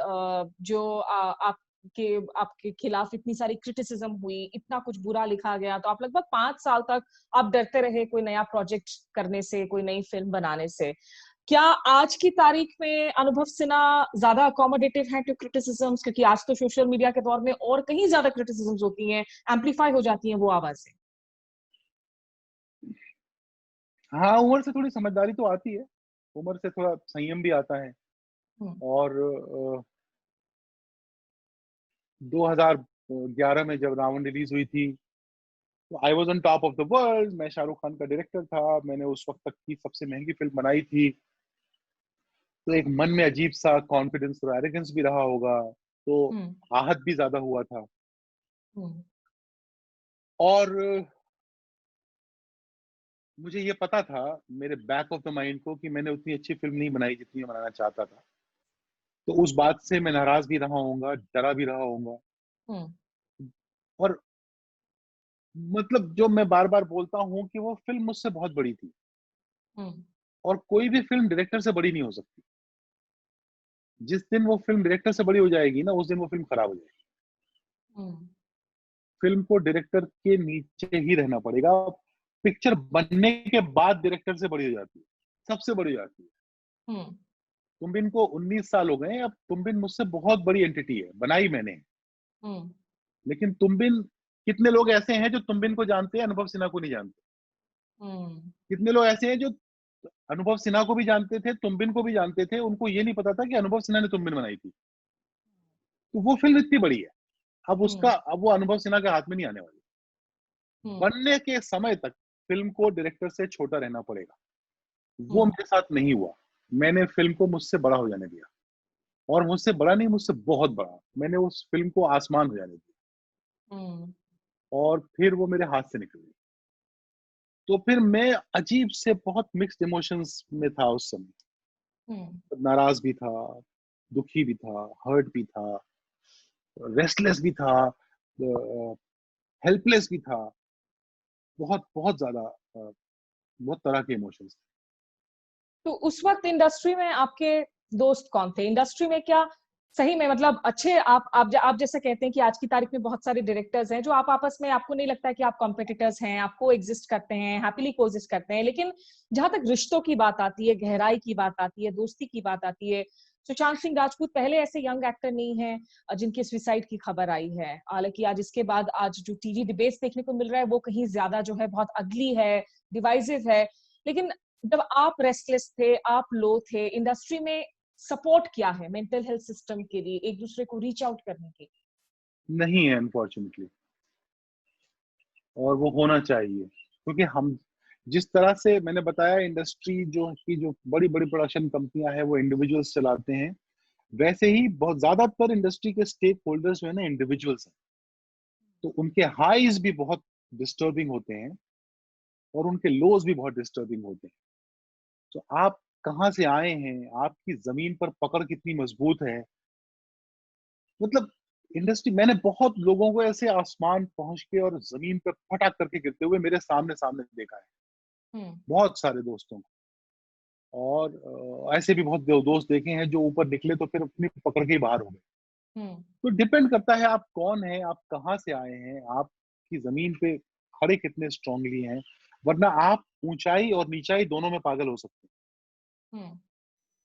जो आप के आपके खिलाफ इतनी सारी क्रिटिसिज्म हुई, इतना कुछ बुरा लिखा गया, तो आप लगभग 5 साल तक आप डरते रहे कोई नया प्रोजेक्ट करने से, कोई नई फिल्म बनाने से। क्या आज की तारीख में अनुभव सिन्हा ज्यादा अकोमोडेटिव है टू क्रिटिसिज्म्स? क्योंकि आज तो सोशल मीडिया के दौर में और कहीं ज्यादा क्रिटिसिज्म्स होती हैं, एम्पलीफाई हो जाती हैं वो आवाजें। हाँ, उम्र से थोड़ी समझदारी तो आती है, उम्र से थोड़ा संयम भी आता है। हम्म। और 2011 में जब रावण रिलीज हुई थी, तो I was on top of the world, मैं शाहरुख खान का डायरेक्टर था, मैंने उस वक्त तक की सबसे महंगी फिल्म बनाई थी। तो एक मन में अजीब सा कॉन्फिडेंस और एरोगेंस भी रहा होगा, तो हम्म। आहत भी ज्यादा हुआ था। हम्म। और मुझे ये पता था मेरे बैक ऑफ द माइंड को कि मैंने उतनी अच्छी फिल्म नहीं बनाई जितनी मैं बनाना चाहता था। तो उस बात से मैं नाराज भी रहा होऊंगा, डरा भी रहा होऊंगा। हम्म। और मतलब जो मैं बार बार बोलता हूँ कि वो फिल्म मुझसे बहुत बड़ी थी, हम्म। और कोई भी फिल्म डायरेक्टर से बड़ी नहीं हो सकती। जिस दिन वो फिल्म डायरेक्टर से बड़ी हो जाएगी ना, उस दिन वो फिल्म खराब हो जाएगी। हम्म। फिल्म को डायरेक्टर के नीचे ही रहना पड़ेगा। पिक्चर बनने के बाद डायरेक्टर से बड़ी हो जाती है, सबसे बड़ी हो जाती है। हम्म। तुमबिन को 19 साल हो गए, अब तुमबिन मुझसे बहुत बड़ी एंटिटी है, बनाई मैंने। हम्म। लेकिन तुमबिन, कितने लोग ऐसे हैं जो तुमबिन को जानते हैं, अनुभव सिन्हा को नहीं जानते? हम्म। कितने लोग ऐसे हैं जो अनुभव सिन्हा को भी जानते थे, तुमबिन को भी जानते थे, उनको ये नहीं पता था कि अनुभव सिन्हा ने तुमबिन बनाई थी? तो वो फिल्म इतनी बड़ी है, हम्म। अब वो अनुभव सिन्हा के हाथ में नहीं आने वाली। हम्म। बनने के समय तक फिल्म को डायरेक्टर से छोटा रहना पड़ेगा। वो हम्म। मेरे साथ नहीं हुआ। मैंने फिल्म को मुझसे बड़ा हो जाने दिया, और मुझसे बड़ा नहीं, मुझसे बहुत बड़ा। मैंने उस फिल्म को आसमान हो जाने दिया, हम्म। और फिर वो मेरे हाथ से निकल गई। तो फिर मैं अजीब से बहुत मिक्स्ड इमोशंस में था उस समय। हम्म। नाराज भी था, दुखी भी था, हर्ट भी था, रेस्टलेस भी था, हेल्पलेस भी था। बहुत बहुत ज्यादा बहुत तरह के इमोशंस। तो उस वक्त इंडस्ट्री में आपके दोस्त कौन थे? इंडस्ट्री में क्या सही में मतलब अच्छे आप जैसा कहते हैं कि आज की तारीख में बहुत सारे डायरेक्टर्स हैं जो आप आपस में, आपको नहीं लगता है कि आप कॉम्पिटिटर्स हैं, आप को एग्जिस्ट करते हैं, हैप्पीली कोएग्जिस्ट करते हैं। लेकिन जहां तक रिश्तों की बात आती है, गहराई की बात आती है, दोस्ती की बात आती है, सुशांत सिंह राजपूत पहले ऐसे यंग एक्टर नहीं है जिनके सुसाइड की खबर आई है। हालांकि आज इसके बाद आज जो टीवी डिबेट्स देखने को मिल रहा है वो कहीं ज्यादा जो है बहुत अगली है, डिवाइसिव है। लेकिन जब आप रेस्टलेस थे, आप लो थे, इंडस्ट्री में सपोर्ट क्या है मेंटल हेल्थ सिस्टम के लिए, एक दूसरे को रीच आउट करने के लिए? नहीं है अनफॉर्चुनेटली, और वो होना चाहिए, क्योंकि हम जिस तरह से मैंने बताया, इंडस्ट्री जो बड़ी बड़ी प्रोडक्शन कंपनियां हैं वो इंडिविजुअल्स चलाते हैं, वैसे ही बहुत ज्यादातर इंडस्ट्री के स्टेक होल्डर्स जो है ना इंडिविजुअल्स हैं। तो उनके हाईज भी बहुत डिस्टर्बिंग होते हैं और उनके लोज भी बहुत डिस्टर्बिंग होते हैं। तो आप कहाँ से आए हैं, आपकी जमीन पर पकड़ कितनी मजबूत है, मतलब इंडस्ट्री, मैंने बहुत लोगों को ऐसे आसमान पहुंच के और जमीन पर फटाक करके गिरते हुए मेरे सामने सामने देखा है, बहुत सारे दोस्तों को। और ऐसे भी बहुत दोस्त देखे हैं जो ऊपर निकले तो फिर अपनी पकड़ के ही बाहर हो गए। तो डिपेंड करता है आप कौन है, आप कहाँ से आए हैं, आपकी जमीन पे खड़े कितने स्ट्रांगली हैं, वरना आप ऊंचाई और नीचाई दोनों में पागल हो सकते हैं।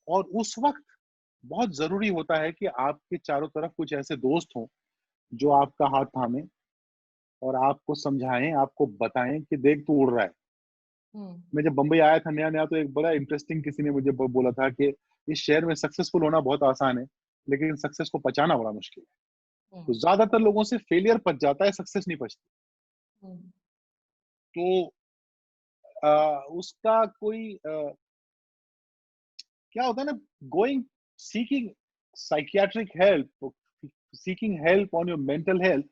और उस वक्त बहुत जरूरी होता है कि आपके चारों तरफ कुछ ऐसे दोस्त हों जो आपका हाथ थामे और आपको समझाएं, आपको बताएं कि देख तू उड़ रहा है। मैं जब बंबई आया था नया नया, तो एक बड़ा इंटरेस्टिंग किसी ने मुझे बोला था कि इस शहर में सक्सेसफुल होना बहुत आसान है, लेकिन सक्सेस को पचाना बड़ा मुश्किल है। तो ज्यादातर लोगों से फेलियर पच जाता है, सक्सेस नहीं पचती। तो उसका कोई क्या होता है ना, going seeking psychiatric help, seeking help on your mental health,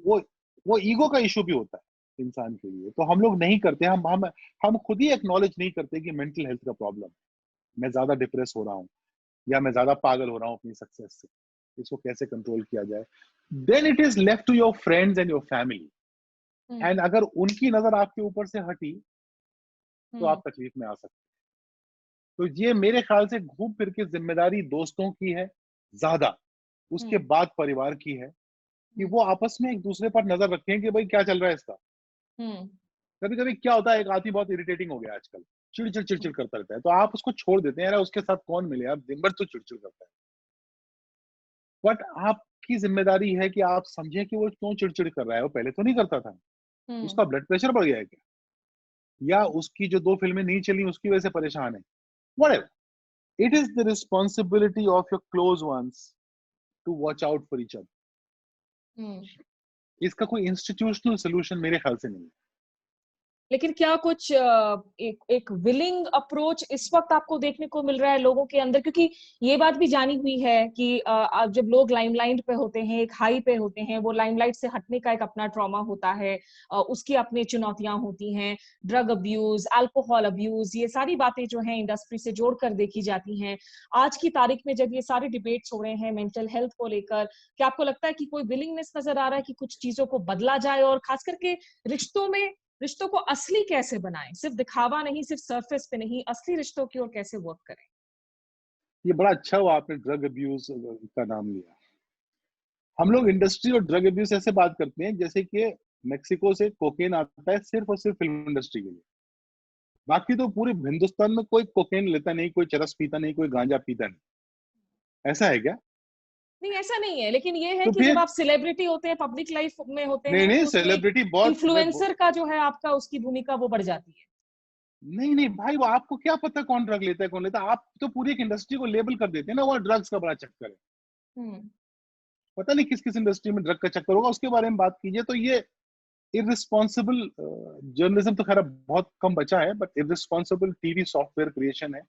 वो वो ईगो का इशू भी होता है इंसान के लिए। तो हम लोग नहीं करते, हम खुद ही एक्नॉलेज नहीं करते कि मेंटल हेल्थ का प्रॉब्लम, मैं ज्यादा डिप्रेस हो रहा हूँ या मैं ज्यादा पागल हो रहा हूँ अपनी सक्सेस से, इसको कैसे कंट्रोल किया जाए। Then it is left to your friends and your family, and अगर उनकी नजर आपके ऊपर से हटी तो आप तकलीफ में आ सकते हैं। तो ये मेरे ख्याल से घूम फिर के जिम्मेदारी दोस्तों की है ज्यादा, उसके बाद परिवार की है, कि वो आपस में एक दूसरे पर नजर रखें कि भाई क्या चल रहा है इसका। कभी कभी क्या होता है, एक आदमी बहुत इरिटेटिंग हो गया आजकल, चिड़चिड़ चिड़चिड़ करता रहता है, तो आप उसको छोड़ देते हैं, यार उसके साथ कौन मिले, आप दिन भर तो चिड़चिड़ करता है। बट आपकी जिम्मेदारी है कि आप समझें कि वो क्यों चिड़चिड़ कर रहा है, वो पहले तो नहीं करता था, उसका ब्लड प्रेशर बढ़ गया है क्या, या उसकी जो 2 फिल्में नहीं चली उसकी वजह से परेशान है, whatever. It is the responsibility of your close ones to watch out for each other. इसका कोई इंस्टीट्यूशनल सोल्यूशन मेरे ख्याल से नहीं है। लेकिन क्या कुछ एक विलिंग अप्रोच इस वक्त आपको देखने को मिल रहा है लोगों के अंदर? क्योंकि ये बात भी जानी हुई है कि जब लोग लाइमलाइट पे होते हैं, एक हाई पे होते हैं, वो लाइमलाइट से हटने का एक अपना ट्रॉमा होता है, उसकी अपनी चुनौतियां होती हैं, ड्रग अब्यूज, अल्कोहल अब्यूज, ये सारी बातें जो हैं इंडस्ट्री से जोड़कर देखी जाती हैं। आज की तारीख में जब ये सारे डिबेट्स हो रहे हैं मेंटल हेल्थ को लेकर, क्या आपको लगता है कि कोई विलिंगनेस नजर आ रहा है कि कुछ चीजों को बदला जाए, और खास करके रिश्तों को असली कैसे बनाएं, सिर्फ दिखावा नहीं, सिर्फ सरफेस पे नहीं, असली रिश्तों की ओर कैसे वर्क करें? ये बड़ा अच्छा हुआ आपने ड्रग अब्यूज का नाम लिया। हम लोग इंडस्ट्री और ड्रग अब्यूज ऐसे बात करते हैं जैसे कि मेक्सिको से कोकेन आता है सिर्फ और सिर्फ फिल्म इंडस्ट्री के लिए, बाकी तो पूरे हिंदुस्तान में कोई कोकेन लेता नहीं, कोई चरस पीता नहीं, कोई गांजा पीता नहीं। ऐसा है क्या? नहीं, ऐसा नहीं है, लेकिन ये है तो कि जब फिर आप सेलिब्रिटी होते हैं, पब्लिक लाइफ में होते नहीं हैं, नहीं, तो उसमें एक सेलिब्रिटी बहुत इन्फ्लुएंसर का जो है आपका, उसकी भूमिका वो बढ़ जाती है। नहीं नहीं भाई, वो आपको क्या पता कौन ड्रग लेता है कौन लेता है, आप तो पूरी एक इंडस्ट्री को लेबल कर देते हैं ना, वो ड्रग्स का बड़ा चक्कर है। हम्म पता नहीं किस किस इंडस्ट्री में ड्रग का चक्कर होगा, उसके बारे में बात कीजिए। तो ये इररिस्पॉन्सिबल जर्नलिज्म तो खैर अब बहुत कम बचा है, but irresponsible TV software creation है,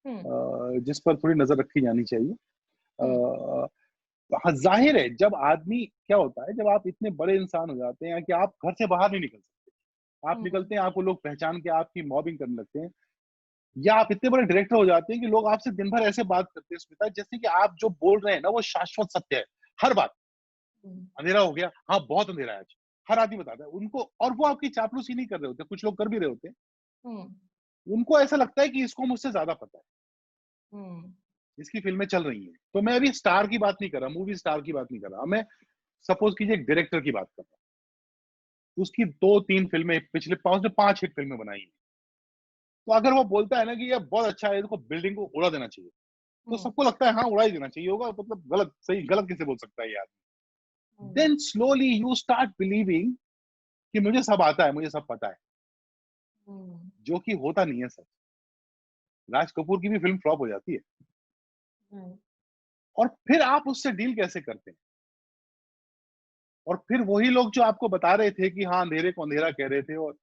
हम्म जिस पर थोड़ी नजर रखी जानी चाहिए। हम्म हाँ, जाहिर है जब आदमी, क्या होता है जब आप इतने बड़े इंसान हो जाते हैं कि आप घर से बाहर नहीं निकल सकते, आप हम्म निकलते हैं आपको लोग पहचान के आपकी मॉबिंग करने लगते हैं, या आप इतने बड़े डायरेक्टर हो जाते हैं कि लोग आपसे दिन भर ऐसे बात करते हैं स्मिता, जैसे कि आप जो बोल रहे हैं ना वो शाश्वत सत्य है। हर बात, हम्म अंधेरा हो गया, हाँ बहुत अंधेरा है आज, हर आदमी बताता है उनको, और वो आपकी चापलूसी नहीं कर रहे होते, कुछ लोग कर भी रहे होते हैं, हम्म उनको ऐसा लगता है कि इसको मुझसे ज्यादा पता है। हम्म इसकी फिल्में चल रही हैं। तो मैं अभी स्टार की बात नहीं कर रहा, मूवी स्टार की बात नहीं कर रहा, मैं सपोज कीजिए एक डायरेक्टर की बात कर रहा हूँ, उसकी 2-3 फिल्में पिछले 5 हिट फिल्में बनाई हैं। तो अगर वो बोलता है ना कि ये बहुत अच्छा है, इसको बिल्डिंग को उड़ा देना चाहिए, तो हम्म, सबको लगता है हाँ उड़ा ही देना चाहिए होगा, मतलब गलत सही गलत कैसे बोल सकता है यार। Hmm, then slowly you start believing कि मुझे सब आता है, मुझे सब पता है, हम्म, जो कि होता नहीं है सच। राज कपूर की भी फिल्म फ्लॉप हो जाती है, हम्म, और फिर आप उससे डील कैसे करते हैं? और फिर वही लोग जो आपको बता रहे थे कि हाँ अंधेरे को अंधेरा कह रहे थे और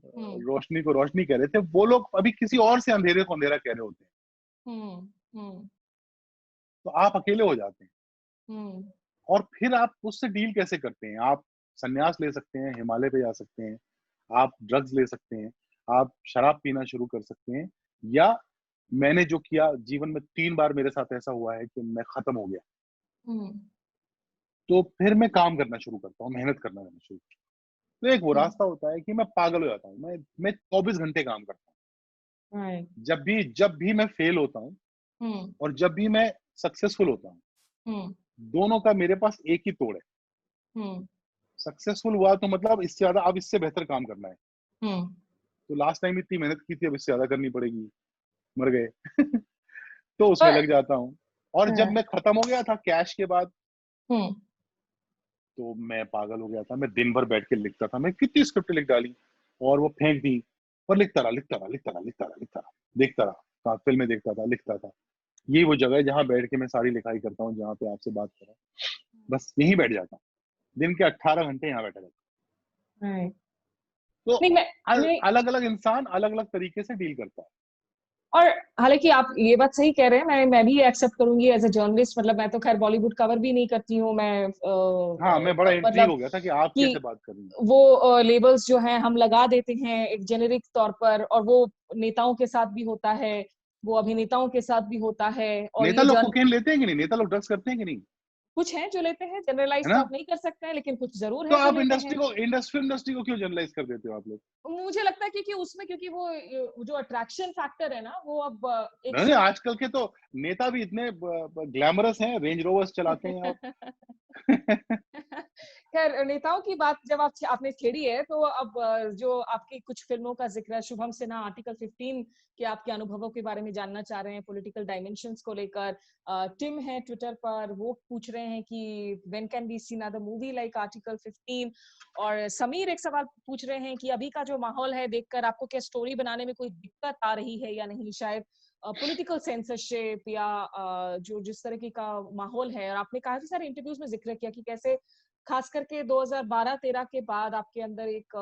हम्म, रोशनी को रोशनी कह रहे थे, वो लोग अभी किसी और से अंधेरे को अंधेरा कह रहे होते हैं, हम्म, हम्म, तो आप अकेले हो जाते हैं। हम्म, और फिर आप उससे डील कैसे करते हैं? आप संन्यास ले सकते हैं, हिमालय पे जा सकते हैं, आप ड्रग्स ले सकते हैं, आप शराब पीना शुरू कर सकते हैं, या मैंने जो किया जीवन में 3 बार मेरे साथ ऐसा हुआ है कि मैं खत्म हो गया, हम्म, तो फिर मैं काम करना शुरू करता हूँ, मेहनत करना शुरू करता हूँ। तो एक वो हम्म, रास्ता होता है कि मैं पागल हो जाता हूँ, मैं 24 घंटे काम करता हूँ। राइट, जब भी मैं फेल होता हूँ हम्म, और जब भी मैं सक्सेसफुल होता हूँ, हम्म, दोनों का मेरे पास एक ही तोड़ है। हम्म, सक्सेसफुल हुआ तो मतलब इससे ज्यादा, अब इससे बेहतर काम करना है। हम्म, तो लास्ट टाइम इतनी मेहनत की थी, अब इससे ज्यादा करनी पड़ेगी, मर गए। तो उसमें और लग जाता हूँ। और जब मैं खत्म हो गया था कैश के बाद, हम्म, तो मैं पागल हो गया था, मैं दिन भर बैठ के लिखता था, मैं कितनी स्क्रिप्ट लिख डाली और वो फेंक दी, पर लिखता रहा, लिखता रहा, लिखता रहा, लिखता रहा, लिखता रहा, देखता रहा, फिल्में देखता था, लिखता था। ये वो जगह है जहाँ बैठ के मैं सारी लिखाई करता हूँ, जहाँ पे आपसे बात कर रहा हूँ, बस यहीं बैठ जाता हूँ, दिन के 18 घंटे यहाँ बैठा रहता राइट, हूँ। नहीं मैं तो मैं अलग अलग इंसान अलग अलग तरीके से डील करता है। और हालांकि आप ये बात सही कह रहे हैं, मैं भी एक्सेप्ट करूंगी एज ए जर्नलिस्ट। मतलब मैं तो खैर बॉलीवुड कवर भी नहीं करती हूँ मैं, हाँ, मैं बड़ा इंट्रीग मतलब हो गया था कि आप कि कैसे बात कर रही हैं। वो लेबल्स जो हैं हम लगा देते हैं एक जेनेरिक तौर पर, और वो नेताओं के साथ भी होता है, वो अभिनेताओं के साथ भी होता है, और नेता ये लोग जन कोकेन लेते हैं कि नहीं? नेता लोग ड्रग्स करते हैं कि नहीं? कुछ हैं जो लेते हैं, है जनरलाइज तो ना? आप नहीं कर सकते हैं, लेकिन कुछ जरूर तो है जो आप लेते हैं। इंडस्ट्री को क्यों जनरलाइज कर देते हो आप लोग? मुझे लगता है क्योंकि उसमें, क्योंकि वो जो अट्रैक्शन फैक्टर है ना, वो अब एक नहीं, शो आजकल के तो नेता भी इतने ग्लैमरस हैं, रेंज रोवर्स चलाते हैं और खैर, नेताओं की बात जब आपने छेड़ी है, तो अब जो आपकी कुछ फिल्मों का जिक्र है, शुभम सिन्हा आर्टिकल 15 के आपके अनुभवों के बारे में जानना चाह रहे हैं, पॉलिटिकल डायमेंशंस को लेकर। टिम है ट्विटर पर, वो पूछ रहे हैं कि when can we see another movie like Article 15। और समीर एक सवाल पूछ रहे हैं कि अभी का जो माहौल है देखकर आपको क्या स्टोरी बनाने में कोई दिक्कत आ रही है या नहीं, शायद पॉलिटिकल सेंसरशिप या जो जिस तरीके का माहौल है। और आपने काफी सारे इंटरव्यूज में जिक्र किया कि कैसे खास करके 2012-13 के बाद आपके अंदर एक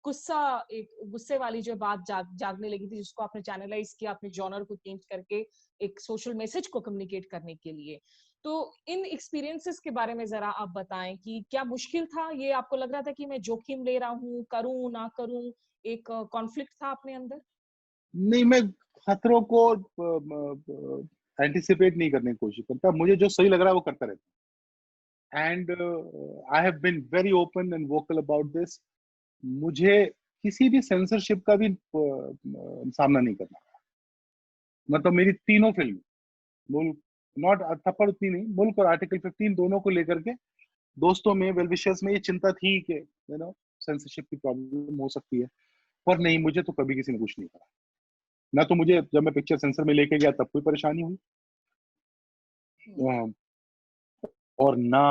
गुस्सा, एक गुस्से वाली जो बात जागने लगी थी, जिसको आपने चैनलाइज किया अपने जॉनर को चेंज करके एक सोशल मैसेज को कम्युनिकेट करने के लिए। तो इन एक्सपीरियंसेस के बारे में जरा आप बताएं कि क्या मुश्किल था, ये आपको लग रहा था कि मैं जोखिम ले रहा हूँ, करूँ ना करूँ, एक कॉन्फ्लिक्ट था अपने अंदर? नहीं, मैं खतरों को एंटिसिपेट नहीं करने की कोशिश करता, मुझे जो सही लग रहा है वो करता रहता हूँ। And I have been very open and vocal about this. मुझे किसी भी सेंसरशिप का भी सामना नहीं करना। मतलब मेरी तीनों फिल्म, मुल्क, नॉट थप्पड़ उतनी नहीं, मुल्क और आर्टिकल 15 दोनों को लेकर के दोस्तों में, वेल विशर्स में ये चिंता थी कि सेंसरशिप की प्रॉब्लम हो सकती है, पर नहीं, मुझे तो कभी किसी ने कुछ नहीं कहा। ना तो मुझे जब मैं पिक्चर सेंसर में लेके गया तब कोई परेशानी हुई, हम्म, और ना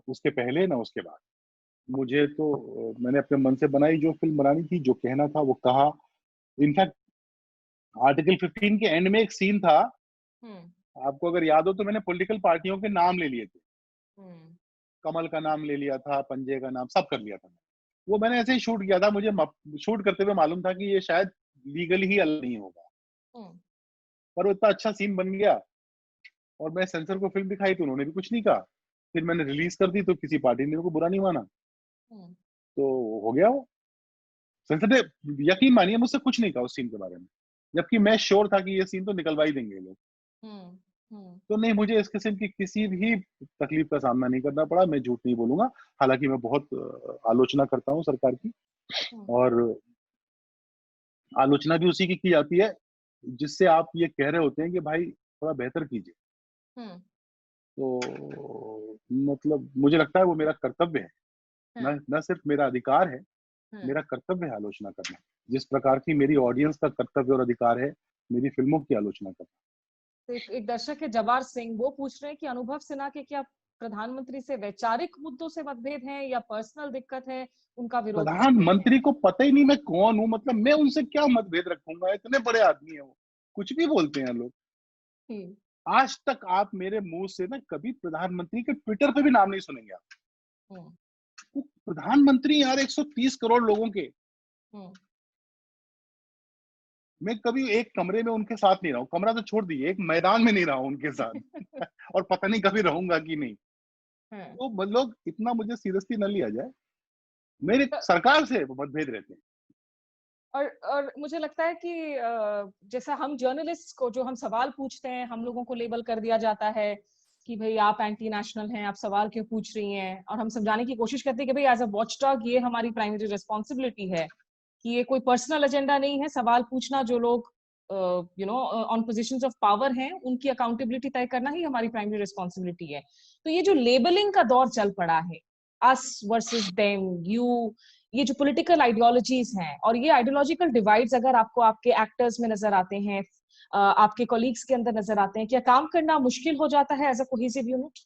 उसके पहले ना उसके बाद। मुझे तो मैंने अपने मन से बनाई, जो फिल्म बनानी थी, जो कहना था वो कहा। इनफैक्ट आर्टिकल 15 के एंड में एक सीन था, हम्म, आपको अगर याद हो तो मैंने पॉलिटिकल पार्टियों के नाम ले लिए थे। हम्म, कमल का नाम ले लिया था, पंजे का नाम, सब कर लिया था। वो मैंने ऐसे ही शूट किया था, मुझे शूट करते हुए मालूम था कि ये शायद लीगली ही अलाउ नहीं होगा, हम्म, पर वो इतना अच्छा सीन बन गया। और मैं सेंसर को फिल्म दिखाई तो उन्होंने भी कुछ नहीं कहा। फिर मैंने रिलीज कर दी तो किसी पार्टी ने मेरे को बुरा नहीं माना, हम्म, तो हो गया वो। सेंसर ने, यकीन मानिए, मुझसे कुछ नहीं कहा उस सीन के बारे में, जबकि मैं श्योर था कि ये सीन तो निकलवा ही देंगे लोग। हम्म, हम्म, तो नहीं, मुझे इस किस्म की किसी भी तकलीफ का सामना नहीं करना पड़ा, मैं झूठ नहीं बोलूंगा। हालांकि मैं बहुत आलोचना करता हूँ सरकार की, हम्म, और आलोचना भी उसी की जाती है जिससे आप ये कह रहे होते हैं कि भाई थोड़ा बेहतर कीजिए। हम्म। तो मतलब मुझे लगता है वो मेरा कर्तव्य है, हम्म। न सिर्फ मेरा अधिकार है, हम्म। मेरा कर्तव्य है आलोचना करना। जिस प्रकार की मेरी ऑडियंस का कर्तव्य और अधिकार है मेरी फिल्मों की आलोचना करना। तो एक दर्शक है जबार सिंह, वो पूछ रहे हैं कि अनुभव सिन्हा के क्या प्रधानमंत्री से वैचारिक मुद्दों से मतभेद है या पर्सनल दिक्कत है, उनका विरोध करते हैं? प्रधानमंत्री को पता ही नहीं मैं कौन हूँ, मतलब मैं उनसे क्या मतभेद रखूंगा, इतने बड़े आदमी है वो, कुछ भी बोलते हैं लोग। हम्म। आज तक आप मेरे मुंह से ना कभी प्रधानमंत्री के ट्विटर पे भी नाम नहीं सुनेंगे आप। हम्म। वो प्रधानमंत्री यार 130 करोड़ लोगों के, हम्म। मैं कभी एक कमरे में उनके साथ नहीं रहा हूँ, कमरा तो छोड़ दीजिए, एक मैदान में नहीं रहा हूँ उनके साथ और पता नहीं कभी रहूंगा कि नहीं। हम्म। तो लोग इतना मुझे सीरियसली न लिया जाए, मेरे सरकार से मतभेद रहते हैं। और मुझे लगता है कि जैसा हम जर्नलिस्ट को जो हम सवाल पूछते हैं, हम लोगों को लेबल कर दिया जाता है कि भाई आप एंटी नेशनल हैं, आप सवाल क्यों पूछ रही हैं, और हम समझाने की कोशिश करते हैं कि भाई एज अ वॉचडॉग ये हमारी प्राइमरी रिस्पॉन्सिबिलिटी है, कि ये कोई पर्सनल एजेंडा नहीं है। सवाल पूछना, जो लोग ऑन पोजिशंस ऑफ पावर हैं उनकी अकाउंटेबिलिटी तय करना ही हमारी प्राइमरी रिस्पॉन्सिबिलिटी है। तो ये जो लेबलिंग का दौर चल पड़ा है, अस वर्सेस देम, यू, ये जो पॉलिटिकल आइडियोलॉजीज हैं, और ये आइडियोलॉजिकल डिवाइड्स अगर आपको आपके एक्टर्स में नजर आते हैं, आपके कॉलीग्स के अंदर नजर आते हैं, क्या काम करना मुश्किल हो जाता है एज अ कोहेसिव यूनिट?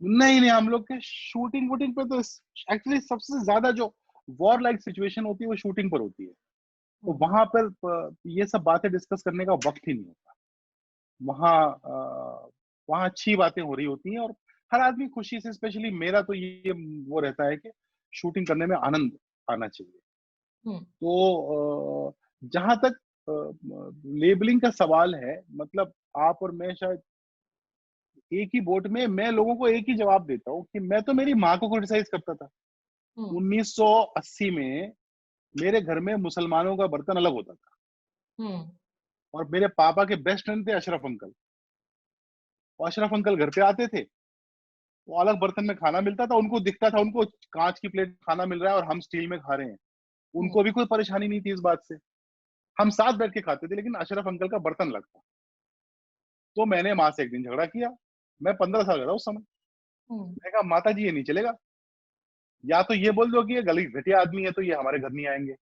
नहीं नहीं, हम लोग के शूटिंग वूटिंग पे तो एक्चुअली सबसे ज्यादा जो वॉर लाइक सिचुएशन होती है वो शूटिंग पर होती है। तो वहां पर ये सब बातें डिस्कस करने का वक्त ही नहीं होता। वहाँ अच्छी बातें हो रही होती हैं और हर आदमी खुशी से, स्पेशली मेरा तो ये वो रहता है कि शूटिंग करने में आनंद आना चाहिए। हम्म। तो जहां तक लेबलिंग का सवाल है, मतलब आप और मैं शायद एक ही बोट में, मैं लोगों को एक ही जवाब देता हूँ कि मैं तो मेरी माँ को क्रिटिसाइज करता था। हम्म। 1980 में मेरे घर में मुसलमानों का बर्तन अलग होता था हम्म। और मेरे पापा के बेस्ट फ्रेंड थे अशरफ अंकल। और अशरफ अंकल घर पे आते थे, वो अलग बर्तन में खाना मिलता था, उनको दिखता था उनको कांच की प्लेट खाना मिल रहा है और हम स्टील में खा रहे हैं। हम्म। उनको भी कोई परेशानी नहीं थी इस बात से, हम साथ बैठ के खाते थे, लेकिन अशरफ अंकल का बर्तन अलग था। तो मैंने माँ से एक दिन झगड़ा किया, मैं 15 साल का था उस समय। हम्म। मैंने कहा माता जी ये नहीं चलेगा, या तो ये बोल दो कि ये गली घटिया आदमी है तो ये हमारे घर नहीं आएंगे,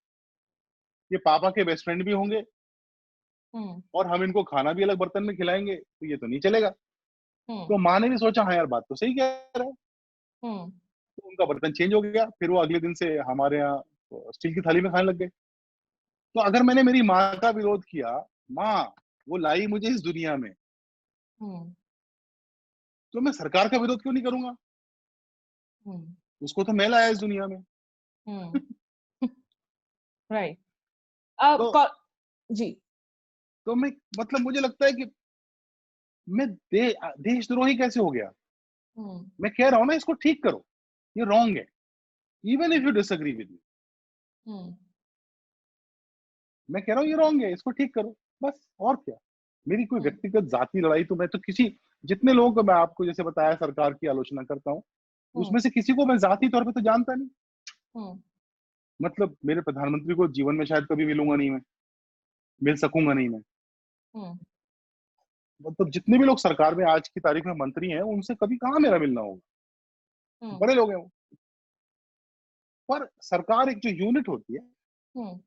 ये पापा के बेस्ट फ्रेंड भी होंगे हम्म। और हम इनको खाना भी अलग बर्तन में खिलाएंगे, तो ये तो नहीं चलेगा। हम्म। तो माँ ने भी सोचा हाँ यार बात तो सही कह रहा है। हम्म। तो उनका बर्तन चेंज हो गया, फिर वो अगले दिन से हमारे यहाँ स्टील की थाली में खाने लग गए। तो अगर मैंने मेरी माँ का विरोध किया, माँ वो लाई मुझे इस दुनिया में, हम्म। तो मैं सरकार का विरोध क्यों नहीं करूंगा? हम्म। उसको तो मैं लाया इस दुनिया में। हम्म। राइट। तो अब जी। तो मैं, मतलब मुझे लगता है कि मैं देशद्रोही कैसे हो गया? हम्म। मैं कह रहा हूं ना इसको ठीक करो, ये रॉन्ग है, even if you disagree with me. Hmm. मैं कह रहा हूँ ये रॉन्ग है, इसको ठीक करो, बस। और क्या, मेरी कोई हम्म। व्यक्तिगत जाति लड़ाई तो मैं तो किसी, जितने लोगों को मैं आपको जैसे बताया सरकार की आलोचना करता हूँ, हम्म। उसमें से किसी को मैं जाति तौर पे तो जानता नहीं। हम्म। मतलब मेरे प्रधानमंत्री को जीवन में शायद कभी मिलूंगा नहीं मैं, मिल सकूंगा नहीं मैं। हम्म। मतलब जितने भी लोग सरकार में आज की तारीख में मंत्री हैं उनसे कभी कहाँ मेरा मिलना होगा, हम्म। बड़े लोग हैं वो। पर सरकार एक जो यूनिट होती है हम्म।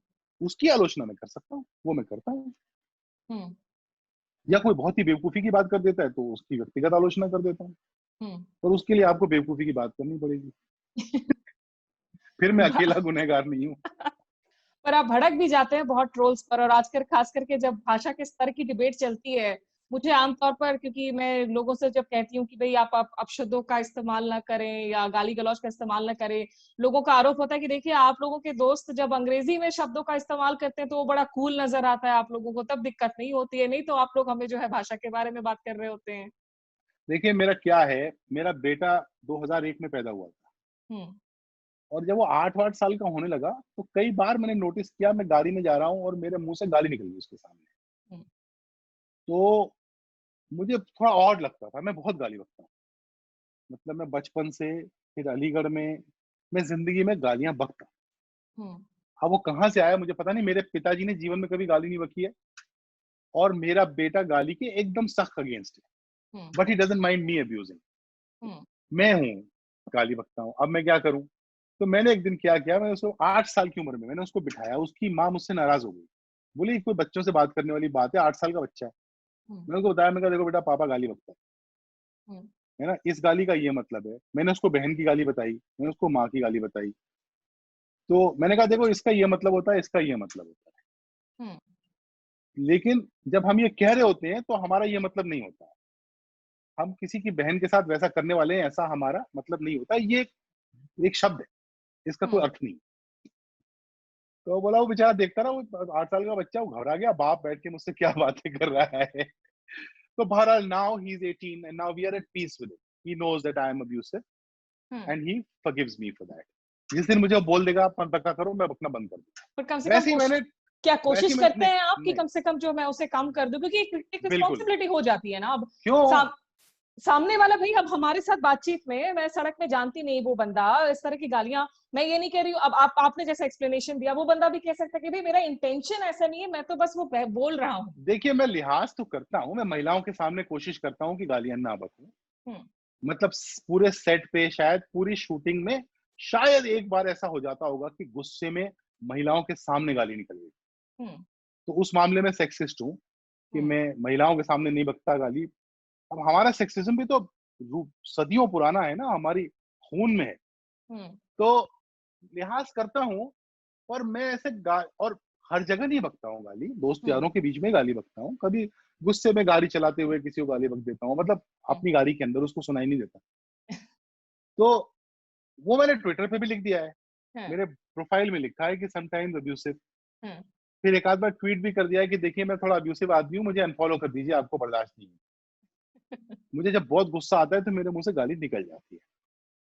उसकी आलोचना मैं कर सकता हूँ, वो मैं करता हूँ। हम्म। या कोई बहुत ही बेवकूफी की बात कर देता है तो उसकी व्यक्तिगत आलोचना कर देता हूँ। हम्म। पर उसके लिए आपको बेवकूफी की बात करनी पड़ेगी, फिर मैं अकेला गुनहगार नहीं हूँ। पर आप भड़क भी जाते हैं बहुत ट्रोल्स पर, और आजकल खास करके जब भाषा के स्तर की डिबेट चलती है, मुझे आमतौर पर, क्योंकि मैं लोगों से जब कहती हूँ कि भाई आप अपशब्दों का इस्तेमाल ना करें या गाली गलौज का इस्तेमाल ना करें, लोगों का आरोप होता है कि देखिए आप लोगों के दोस्त जब अंग्रेजी में शब्दों का इस्तेमाल करते हैं तो वो बड़ा कूल नजर आता है आप लोगों को, तब दिक्कत नहीं होती है, नहीं तो आप लोग हमें जो है भाषा के बारे में बात कर रहे होते हैं। देखिए मेरा क्या है, मेरा बेटा 2001 में पैदा हुआ था हम्म। और जब वो 8 8 साल का होने लगा तो कई बार मैंने नोटिस किया, मैं गाड़ी में जा रहा हूँ और मेरे मुंह से गाली निकल गई उसके सामने। हम्म। तो मुझे थोड़ा ऑड लगता था, मैं बहुत गाली बकता हूँ, मतलब मैं बचपन से, फिर अलीगढ़ में, मैं जिंदगी में गालियां बकता। हम्म। अब वो कहाँ से आया मुझे पता नहीं, मेरे पिताजी ने जीवन में कभी गाली नहीं बकी है। और मेरा बेटा गाली के एकदम सख्त अगेंस्ट है, but he doesn't mind me abusing. मैं हूँ गाली बकता हूँ, अब मैं क्या करूँ? तो मैंने एक दिन क्या किया, मैंने उसको 8 साल की उम्र में मैंने उसको बिठाया, उसकी माँ मुझसे नाराज हो गई, बोली कोई बच्चों से बात करने वाली बात है, 8 साल का बच्चा है। मैंने उसको बताया, मैं कहा देखो बेटा पापा गाली बकता है ना, इस गाली का ये मतलब है। मैंने उसको बहन की गाली बताई, मैंने उसको माँ की गाली बताई, तो मैंने कहा देखो इसका ये मतलब होता है, इसका ये मतलब होता है, लेकिन जब हम ये कह रहे होते हैं तो हमारा ये मतलब नहीं होता है, हम किसी की बहन के साथ वैसा करने वाले हैं ऐसा हमारा मतलब नहीं होता, ये एक शब्द है, इसका कोई अर्थ नहीं। तो बोला वो बेचारा देखता रहा, वो 8 साल का बच्चा, वो घबरा गया, बाप बैठ के मुझसे क्या बातें कर रहा है। तो बहरहाल now he is 18 and now we are at peace with it, he knows that I am abusive and he forgives me for that. जिस दिन मुझे वो बोल देगा आप पक्का करो, मैं अपना बंद कर दूंगा। पर कम से कम वैसे ही मैंने क्या वैसे कोशिश ही मैंने करते नहीं, हैं आप कि नहीं कम से कम जो मैं उसे कम कर दूं, क्योंकि एक बिल्कुल रिस्पॉन्सिबिलिटी हो जाती है ना अब। क्यों। सामने वाला भाई अब हमारे साथ बातचीत में, मैं सड़क में जानती नहीं वो बंदा इस तरह की गालियां, मैं ये नहीं कह रही हूँ, अब आपने जैसा एक्सप्लेनेशन दिया, वो बंदा भी कह सकता है कि भाई मेरा इंटेंशन ऐसा नहीं है, मैं तो बस वो बोल रहा हूँ। देखिए मैं लिहाज तो करता हूँ, मैं महिलाओं के सामने कोशिश करता हूँ कि गालियां ना बकूं, हम्म मतलब पूरे सेट पे शायद पूरी शूटिंग में शायद एक बार ऐसा हो जाता होगा कि गुस्से में महिलाओं के सामने गाली निकल गई, हम्म तो उस मामले में सेक्सिस्ट हूँ कि हम्म मैं महिलाओं के सामने नहीं बकता गाली। अब हमारा सेक्सिज्म भी तो सदियों पुराना है ना, हमारी खून में है, हम्म तो लिहाज करता हूँ। और मैं ऐसे और हर जगह नहीं बकता हूँ गाली, दोस्त हम्म यारों के बीच में गाली बकता हूँ, कभी गुस्से में गाड़ी चलाते हुए किसी को गाली बक देता हूँ, मतलब हम्म अपनी गाड़ी के अंदर, उसको सुनाई नहीं देता। तो वो मैंने ट्विटर पे भी लिख दिया है, हम्म मेरे प्रोफाइल में लिखा है कि समटाइम्स अब्यूसिव। हम्म फिर एक आध बार ट्वीट भी कर दिया है कि देखिए मैं थोड़ा अब्यूसिव आदमी हूँ, मुझे अनफॉलो कर दीजिए, आपको बर्दाश्त नहीं है। मुझे जब बहुत गुस्सा आता है तो मेरे मुंह से गाली निकल जाती है,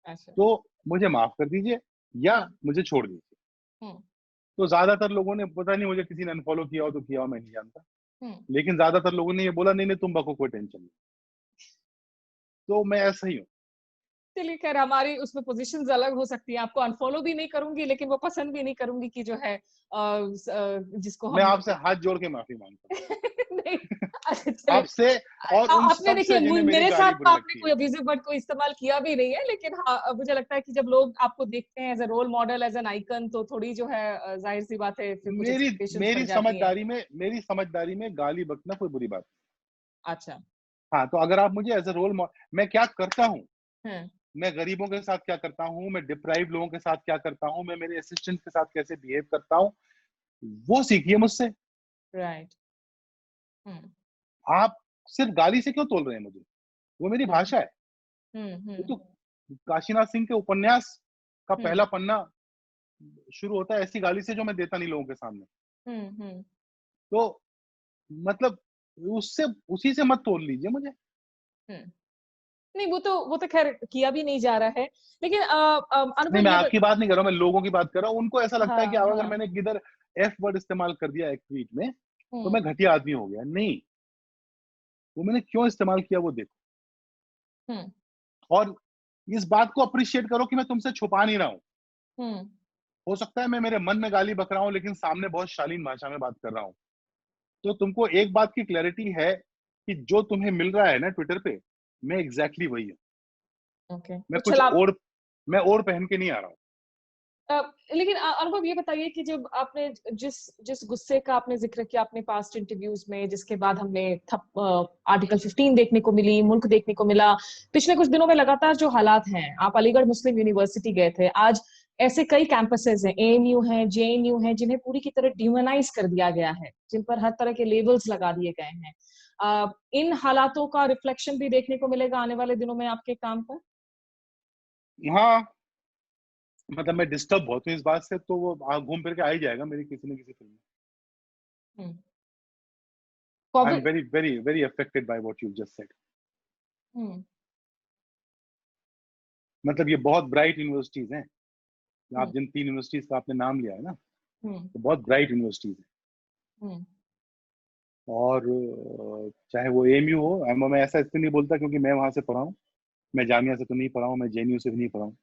अच्छा। तो मुझे माफ कर दीजिए या हम्म मुझे छोड़ दीजिए। हम्म तो ज्यादातर लोगों ने, पता नहीं मुझे किसी ने अनफॉलो किया हो तो किया हो, मैं नहीं जानता, हम्म लेकिन ज्यादातर लोगों ने ये बोला नहीं नहीं तुम बको, कोई टेंशन नहीं। तो मैं ऐसा ही हूँ। चलिए, खैर हमारी उसमें पोजीशंस अलग हो सकती है, आपको अनफॉलो भी नहीं करूंगी लेकिन वो पसंद भी नहीं करूंगी कि जो है जिसको मैं हम आपसे हाथ जोड़ के माफी मांगता नहीं। अच्छा हूँ, चलिए, आपसे और उन आपने सब देखिए से जिन्हें मेरी मेरे साथ गाली तो बुरी आपने लगती कोई है। अब्यूजिव वर्ड को इस्तेमाल किया भी नहीं है, लेकिन हाँ, मुझे लगता है कि जब लोग आपको देखते हैं as a role model, as an icon, तो थोड़ी जो है जाहिर सी बात है फिर कुछ मेरी एक्सपेक्टेशंस बढ़ मेरी जाती हैं। समझदारी में मेरी समझदारी में गाली बकना कोई बुरी बात अच्छा। नहीं। हाँ, तो अगर आप मुझे एज अ रोल मॉडल, मैं क्या करता हूँ, हम्म मैं गरीबों के साथ क्या करता हूँ, मैं डिप्राइव लोगों के साथ क्या करता हूँ, मैं मेरे असिस्टेंट के साथ कैसे बिहेव करता हूँ, वो सीखिए मुझसे। राइट। हम्म आप सिर्फ गाली से क्यों तोल रहे हैं मुझे? वो मेरी हम्म भाषा है। वो तो काशीनाथ सिंह के उपन्यास का हम्म पहला पन्ना शुरू होता है ऐसी गाली से जो मैं देता नहीं लोगों के सामने। हम्म तो मतलब उससे उसी से मत तोल लीजिए मुझे। हम्म नहीं, वो तो खैर किया भी नहीं जा रहा है, लेकिन नहीं, अनुभव मैं ये आपकी बात नहीं कर रहा हूँ, मैं लोगों की बात कर रहा हूँ। उनको ऐसा लगता है कि हाँ अब अगर हाँ। मैंने किधर एफ वर्ड इस्तेमाल कर दिया एक ट्वीट में तो हम्म मैं घटिया आदमी हो गया। नहीं, वो मैंने क्यों इस्तेमाल किया वो देखो, हम्म और इस बात को अप्रिशिएट करो कि मैं तुमसे छुपा नहीं रहा हूँ। हम्म हो सकता है मैं मेरे मन में गाली बक रहा हूँ लेकिन सामने बहुत शालीन भाषा में बात कर रहा हूँ। तो तुमको एक बात की क्लैरिटी है कि जो तुम्हें मिल रहा है ना ट्विटर पे, मैं एग्जैक्टली वही हूँ। ओके, मैं तो कुछ चल आप और मैं और पहन के नहीं आ रहा हूँ। लेकिन अनुभव ये बताइए कि जब आपने जिस जिस गुस्से का आपने जिक्र किया अपने पास्ट इंटरव्यूज में, जिसके बाद हमने आर्टिकल 15 देखने को मिली, मुल्क देखने को मिला, पिछले कुछ दिनों में लगातार जो हालात हैं, आप अलीगढ़ मुस्लिम यूनिवर्सिटी गए थे, आज ऐसे कई कैंपसेस हैं, एएनयू हैं, जेएनयू हैं, जिन्हें पूरी की तरह ड्यूमनाइज कर दिया गया है, जिन पर हर तरह के लेबल्स लगा दिए गए हैं। इन हालातों का रिफ्लेक्शन भी देखने को मिलेगा आने वाले दिनों में आपके काम पर? हाँ, मतलब मैं डिस्टर्ब बहुत हूँ इस बात से, तो वो घूम फिर के आ ही जाएगा मेरी किसी न किसी फिल्म में। Hmm I am COVID. Very very very affected by what you just said. Hmm मतलब ये बहुत ब्राइट यूनिवर्सिटीज हैं, आप हम्म जिन 3 यूनिवर्सिटीज का आपने नाम लिया है ना, हम्म तो बहुत ब्राइट यूनिवर्सिटीज हैं। हम्म और चाहे वो एएमयू हो, मैं ऐसा इसलिए नहीं बोलता क्योंकि मैं वहां से पढ़ा हूँ, मैं जामिया से तो नहीं पढ़ा हूँ, मैं जेएनयू से भी नहीं पढ़ा हूँ,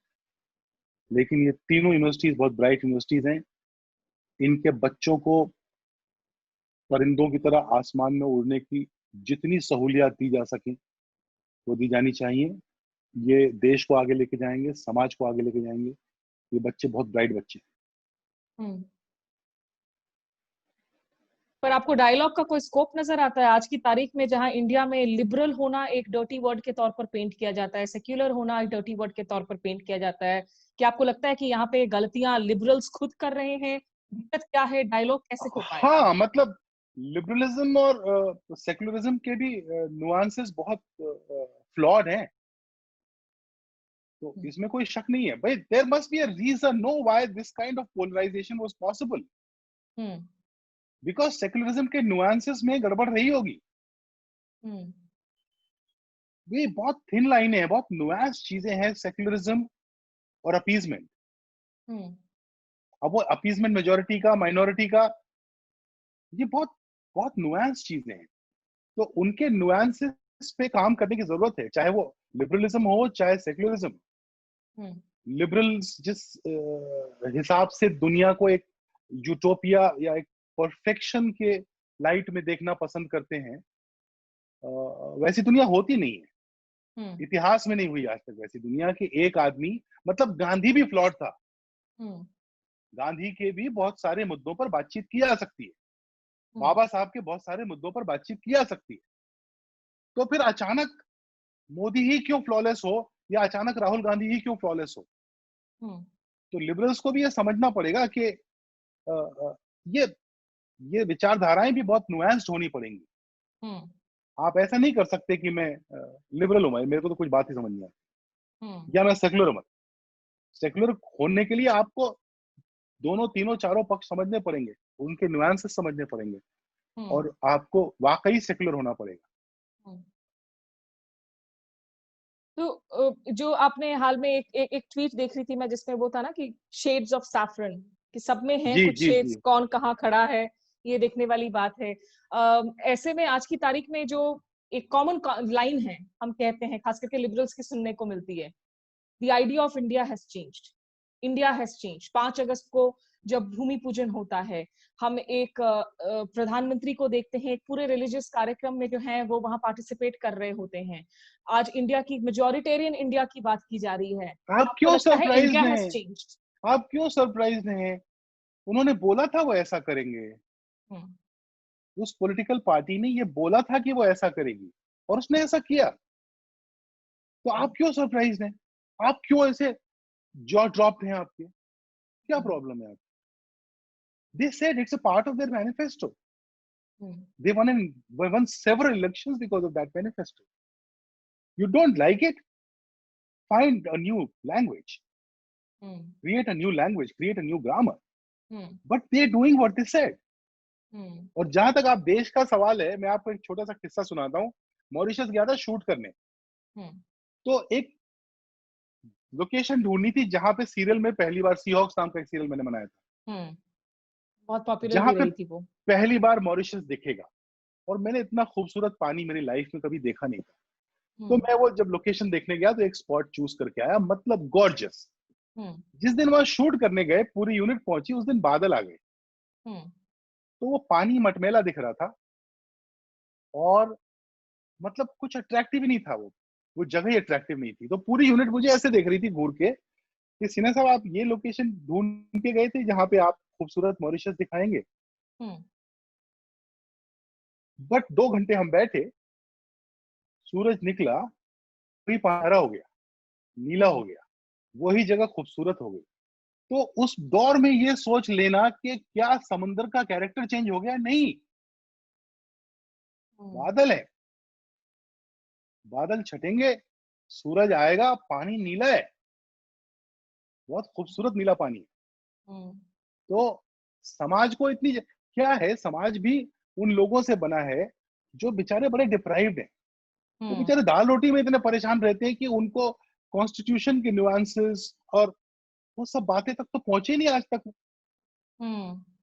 लेकिन ये तीनों यूनिवर्सिटीज बहुत ब्राइट यूनिवर्सिटीज हैं। इनके बच्चों को परिंदों की तरह आसमान में उड़ने की जितनी सहूलियत दी जा सके वो दी जानी चाहिए। ये देश को आगे लेके जाएंगे, समाज को आगे लेके जाएंगे। ये बच्चे बहुत ब्राइट बच्चे हैं। हम्म। पर आपको डायलॉग का कोई स्कोप नजर आता है आज की तारीख में, जहां इंडिया में लिबरल होना एक डर्टी वर्ड के तौर पर पेंट किया जाता है, सेक्युलर होना एक डर्टी वर्ड के तौर पर पेंट किया जाता है? क्या आपको लगता है कि यहाँ पे गलतियां लिबरल्स खुद कर रहे हैं? दिक्कत क्या है? डायलॉग कैसे खो पाएगा? हाँ, मतलब लिबरलिज्म और सेकुलरिज्म के भी नुआंसेस बहुत फ्लॉड हैं। तो इसमें कोई शक नहीं है भाई, there must be a reason no why this kind of polarisation was possible. Hmm. Because secularism के नुआंसेस में गड़बड़ रही होगी। हम्म। ये बहुत थिन लाइनें हैं, बहुत नुआंस चीजें हैं सेकुलरिज्म और अपीजमेंट। हम्म। अब वो अपीजमेंट मेजोरिटी का, माइनॉरिटी का, ये बहुत बहुत नुआंस चीजें हैं। तो उनके नुआंसेस पे काम करने की जरूरत है, चाहे वो लिबरलिज्म हो चाहे सेकुलरिज्म। हम्म। लिबरल्स जिस हिसाब से दुनिया को एक यूटोपिया या एक परफेक्शन के लाइट में देखना पसंद करते हैं, वैसी दुनिया होती नहीं है। हम्म। इतिहास में नहीं हुई आज तक वैसी दुनिया कि एक आदमी, मतलब गांधी भी फ्लॉट था। हम्म। गांधी के भी बहुत सारे मुद्दों पर बातचीत की जा सकती है, हम्म। बाबा साहब के बहुत सारे मुद्दों पर बातचीत की जा सकती है। तो फिर अचानक मोदी ही क्यों फ्लॉलेस हो, या अचानक राहुल गांधी ही क्यों फ्लॉलेस हो? हम्म। तो लिबरल्स को भी ये समझना पड़ेगा कि ये ये विचारधाराएं भी बहुत नुआंस्ड होनी पड़ेंगी। हम्म। आप ऐसा नहीं कर सकते कि मैं लिबरल हूं, मेरे को तो कुछ बात ही समझ नहीं आती, हम्म। या मैं सेकुलर हूं। सेकुलर होने के लिए आपको दोनों तीनों चारों पक्ष समझने पड़ेंगे, उनके नुआंसेस समझने पड़ेंगे, हम्म। और आपको वाकई सेकुलर होना पड़ेगा। हम्म। तो जो आपने हाल में एक ट्वीट देख रही थी मैं, जिसमें वो था ना कि शेड्स ऑफ सैफरन, कि सब में है जी कुछ जी शेड्स, जी। कौन कहाँ खड़ा है, ये देखने वाली बात है। ऐसे में आज की तारीख में जो एक कॉमन लाइन है, हम कहते हैं, खास करके लिबरल्स की सुनने को मिलती है, the idea of India has changed. India has changed. 5 अगस्त को जब भूमि पूजन होता है, हम एक प्रधानमंत्री को देखते हैं, एक पूरे रिलीजियस कार्यक्रम में जो है वो वहां पार्टिसिपेट कर रहे होते हैं। आज इंडिया की, मेजोरिटेरियन इंडिया की बात की जा रही है। आप आपको क्यों लगता है सरप्राइज इंडिया हैज हैं? चेंज्ड? आप क्यों सरप्राइज हैं? उन्होंने बोला था वो ऐसा करेंगे। हम्म। उस पॉलिटिकल पार्टी ने ये बोला था कि वो ऐसा करेगी, और उसने ऐसा किया। तो आप क्यों सरप्राइज हैं? आप क्यों ऐसे जॉ ड्रॉप हैं आपके? क्या प्रॉब्लम है आप? They said it's a part of their manifesto. They won several elections because of that manifesto. You don't like it? Find a new language, create a new language, create a new grammar. But they're doing what they said. और जहां तक आप देश का सवाल है, मैं आपको एक छोटा सा किस्सा सुनाता हूँ। मॉरिशस गया था शूट करने, तो एक लोकेशन ढूंढनी थी जहां पे सीरियल में पहली बार, सीहॉक्स नाम का एक सीरियल मैंने बनाया था, बहुत पॉपुलर जहां भी पे रही थी वो। पहली बार मॉरिशस दिखेगा। और मैंने इतना खूबसूरत पानी मेरी लाइफ में कभी देखा नहीं था। तो मैं वो जब लोकेशन देखने गया तो एक स्पॉट चूज करके आया, मतलब गॉर्जियस। जिस दिन वहां शूट करने गए, पूरी यूनिट पहुंची, उस दिन बादल आ गए, तो वो पानी मटमैला दिख रहा था, और मतलब कुछ अट्रैक्टिव ही नहीं था। वो जगह ही अट्रैक्टिव नहीं थी। तो पूरी यूनिट मुझे ऐसे देख रही थी घूर के कि सिन्हा साहब, आप ये लोकेशन ढूंढ के गए थे जहां पे आप खूबसूरत मॉरिशस दिखाएंगे? बट 2 घंटे हम बैठे, सूरज निकला, वही पहाड़ा हो गया, नीला हो गया, वही जगह खूबसूरत हो गई। तो उस दौर में ये सोच लेना कि क्या समंदर का कैरेक्टर चेंज हो गया? नहीं, बादल है, बादल छटेंगे, सूरज आएगा, पानी नीला है, बहुत खूबसूरत नीला पानी है। तो समाज को इतनी क्या है, समाज भी उन लोगों से बना है जो बेचारे बड़े डिप्राइव्ड हैं। वो बेचारे दाल रोटी में इतने परेशान रहते हैं कि उनको कॉन्स्टिट्यूशन के न्यूआंसेस और वो सब बातें तक तो पहुंचे ही नहीं आज तक।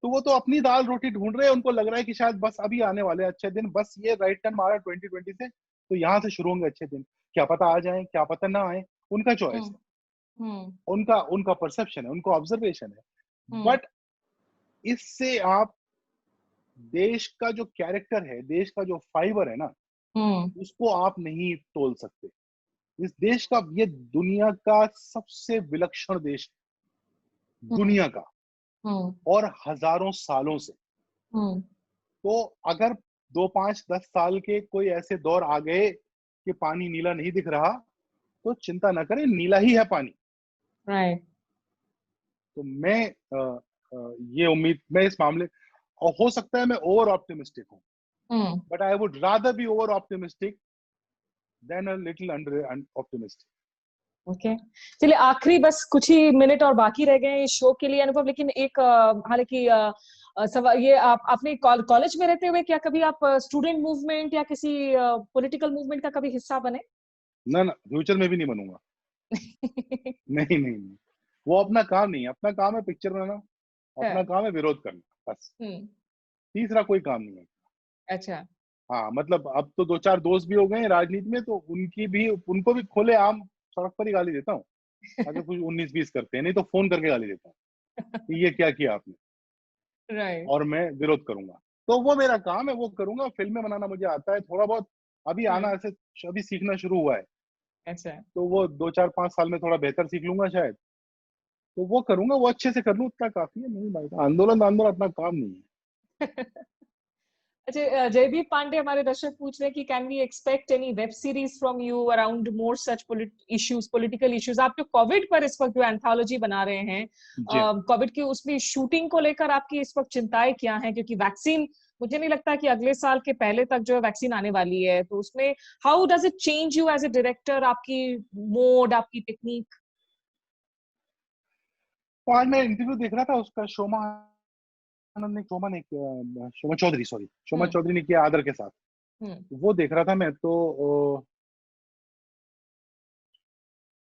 तो वो तो अपनी दाल रोटी ढूंढ रहे हैं, उनको लग रहा है कि शायद बस अभी आने वाले अच्छे दिन, बस ये राइट टर्न मारा 2020 से, तो यहाँ से शुरू होंगे अच्छे दिन। क्या पता आ जाए, क्या पता ना आए, उनका चॉइस है, उनका उनका परसेप्शन है, उनका ऑब्जर्वेशन है। बट इससे आप देश का जो कैरेक्टर है, देश का जो फाइबर है ना, उसको आप नहीं तोल सकते। इस देश का, ये दुनिया का सबसे विलक्षण देश है, दुनिया का, और हजारों सालों से। तो अगर 2, 5, 10 साल के कोई ऐसे दौर आ गए कि पानी नीला नहीं दिख रहा, तो चिंता न करें, नीला ही है पानी। राइट। तो मैं ये उम्मीद, मैं इस मामले, और हो सकता है मैं ओवर ऑप्टिमिस्टिक हूँ, but I would rather be over optimistic than a little under optimistic. Okay, चलिए आखिरी बस कुछ ही मिनट और बाकी रह गए इस शो के लिए अनुभव, लेकिन एक हालांकि सवाल ये, आप अपने कॉलेज में रहते हुए क्या कभी आप स्टूडेंट मूवमेंट या किसी पॉलिटिकल मूवमेंट का कभी हिस्सा बने? ना ना, फ्यूचर में भी नहीं बनूंगा। नहीं नहीं नहीं, वो अपना काम नहीं है। अपना काम है पिक्चर बनाना, अपना है। काम है विरोध करना, बस। तीसरा कोई काम नहीं है। अच्छा। हाँ, मतलब अब तो 2, 4 दोस्त भी हो गए हैं राजनीति में, तो उनको भी खुले आम सड़क पर ही गाली देता हूँ अगर कुछ 19-20 करते हैं, नहीं तो फोन करके गाली देता हूँ कि ये क्या किया आपने, राइट। और मैं विरोध करूंगा। तो वो मेरा काम है, वो करूंगा। फिल्में बनाना मुझे आता है थोड़ा बहुत, अभी आना ऐसे, अभी सीखना शुरू हुआ है। अच्छा। तो वो 2, 4, 5 साल में थोड़ा बेहतर सीख लूंगा शायद, तो वो करूंगा, वो अच्छे से कर लूं, उतना काफी है। नहीं भाई, आंदोलन आंदोलन अपना काम नहीं है। अच्छा, जयदीप पांडे हमारे दर्शक पूछ रहे हैं कि can we expect any web series from you around more such issues, political issues? आप जो कोविड पर इस वक्त जो एंथोलॉजी बना रहे हैं, जी हाँ। कोविड की उसमें शूटिंग को लेकर आपकी इस वक्त चिंताएं क्या हैं? क्योंकि वैक्सीन, मुझे नहीं लगता कि अगले साल के पहले तक जो है वैक्सीन आने वाली है, तो उसमें how does it change you as a director, आपकी मोड, आपकी टेक्निक? तो आज मैं इंटरव्यू देख रहा था उसका, शोमा आनंद ने, शोमा चौधरी, सॉरी, शोमा हम्म। चौधरी ने किया आदर के साथ। हम्म। वो देख रहा था मैं, तो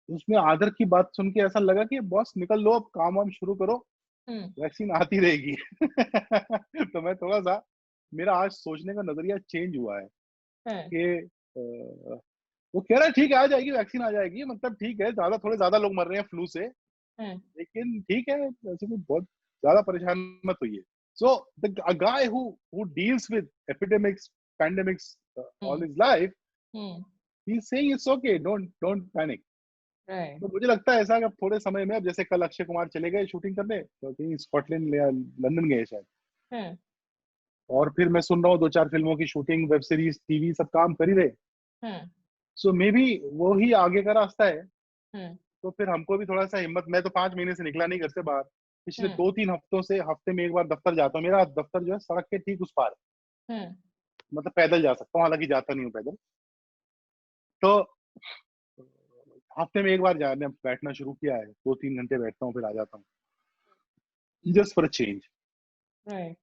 उसमें आदर की बात सुन के ऐसा लगा कि बॉस निकल लो, अब काम वाम शुरू करो, हम्म। वैक्सीन आती रहेगी। तो मैं थोड़ा सा, मेरा आज सोचने का नजरिया चेंज हुआ है है। कि वो कह रहा है ठीक है, आ जाएगी वैक्सीन, आ जाएगी, मतलब ठीक है, थोड़े ज्यादा लोग मर रहे हैं फ्लू से, है। लेकिन ठीक है, ऐसे कोई बहुत ज्यादा परेशान मत होइए। सो a guy who deals with epidemics, pandemics all hmm. his life, hmm. he's saying it's okay, don't panic. Right. तो मुझे लगता है ऐसा कि अब थोड़े समय में, अब जैसे कल अक्षय कुमार चले गए शूटिंग करने, तो कहीं स्कॉटलैंड या लंदन गए शायद, है। और फिर मैं सुन रहा हूँ 2, 4 फिल्मों की शूटिंग, वेब सीरीज, टीवी, सब काम कर ही रहे। है। सो मे बी वो ही आगे का रास्ता है। है। तो फिर हमको भी थोड़ा सा हिम्मत, मैं तो 5 महीने से निकला नहीं घर से बाहर, पिछले है। 2, 3 हफ्तों से हफ्ते में एक बार दफ्तर जाता हूँ। मेरा दफ्तर जो है सड़क के ठीक उस पार है, है। मतलब पैदल जा सकता हूँ, हालांकि जाता नहीं हूँ पैदल। तो हफ्ते में एक बार जाने बैठना शुरू किया है, 2, 3 घंटे बैठता हूँ, फिर आ जाता हूँ, just for a change. Right.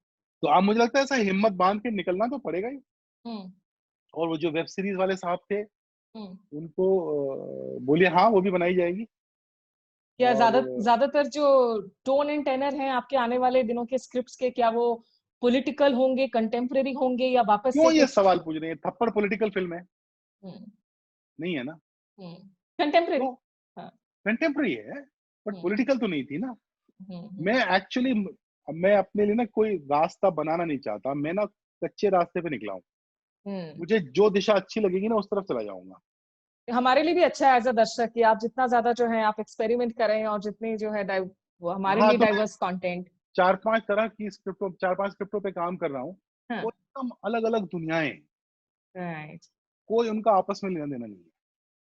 तो अब मुझे लगता है ऐसा हिम्मत बांध के निकलना तो पड़ेगा ही। हम्म। और वो जो वेब सीरीज वाले साहब थे, हम्म। उनको बोलिए हाँ, वो भी बनाई जाएगी। क्या और ज्यादातर जो टोन एंड टेनर हैं आपके आने वाले दिनों के स्क्रिप्ट्स के, क्या वो पॉलिटिकल होंगे, कंटेम्परेरी होंगे, या वापस क्यों से ये कुछ? सवाल पूछ रहे हैं? थप्पड़ पॉलिटिकल फिल्म है? हम्म। नहीं है ना? हम्म। कंटेम्परेरी। तो हाँ। कंटेम्प्रेरी है, बट हम्म। पॉलिटिकल तो नहीं थी ना। हम्म। मैं एक्चुअली, मैं अपने लिए ना कोई रास्ता बनाना नहीं चाहता, मैं ना कच्चे रास्ते पे निकला हूँ। हम्म। मुझे जो दिशा अच्छी लगेगी ना, उस तरफ चला जाऊंगा। हमारे लिए भी अच्छा है एज अ दर्शक कि आप जितना ज्यादा जो है आप एक्सपेरिमेंट करें, और जितनी जो है वो हमारे हाँ, लिए तो मैं डाइवर्स कंटेंट। 4, 5 पे काम कर रहा हूँ, हाँ। वो एकदम अलग अलग दुनियाएं हैं। राइट। कोई उनका आपस में लेना देना नहीं है।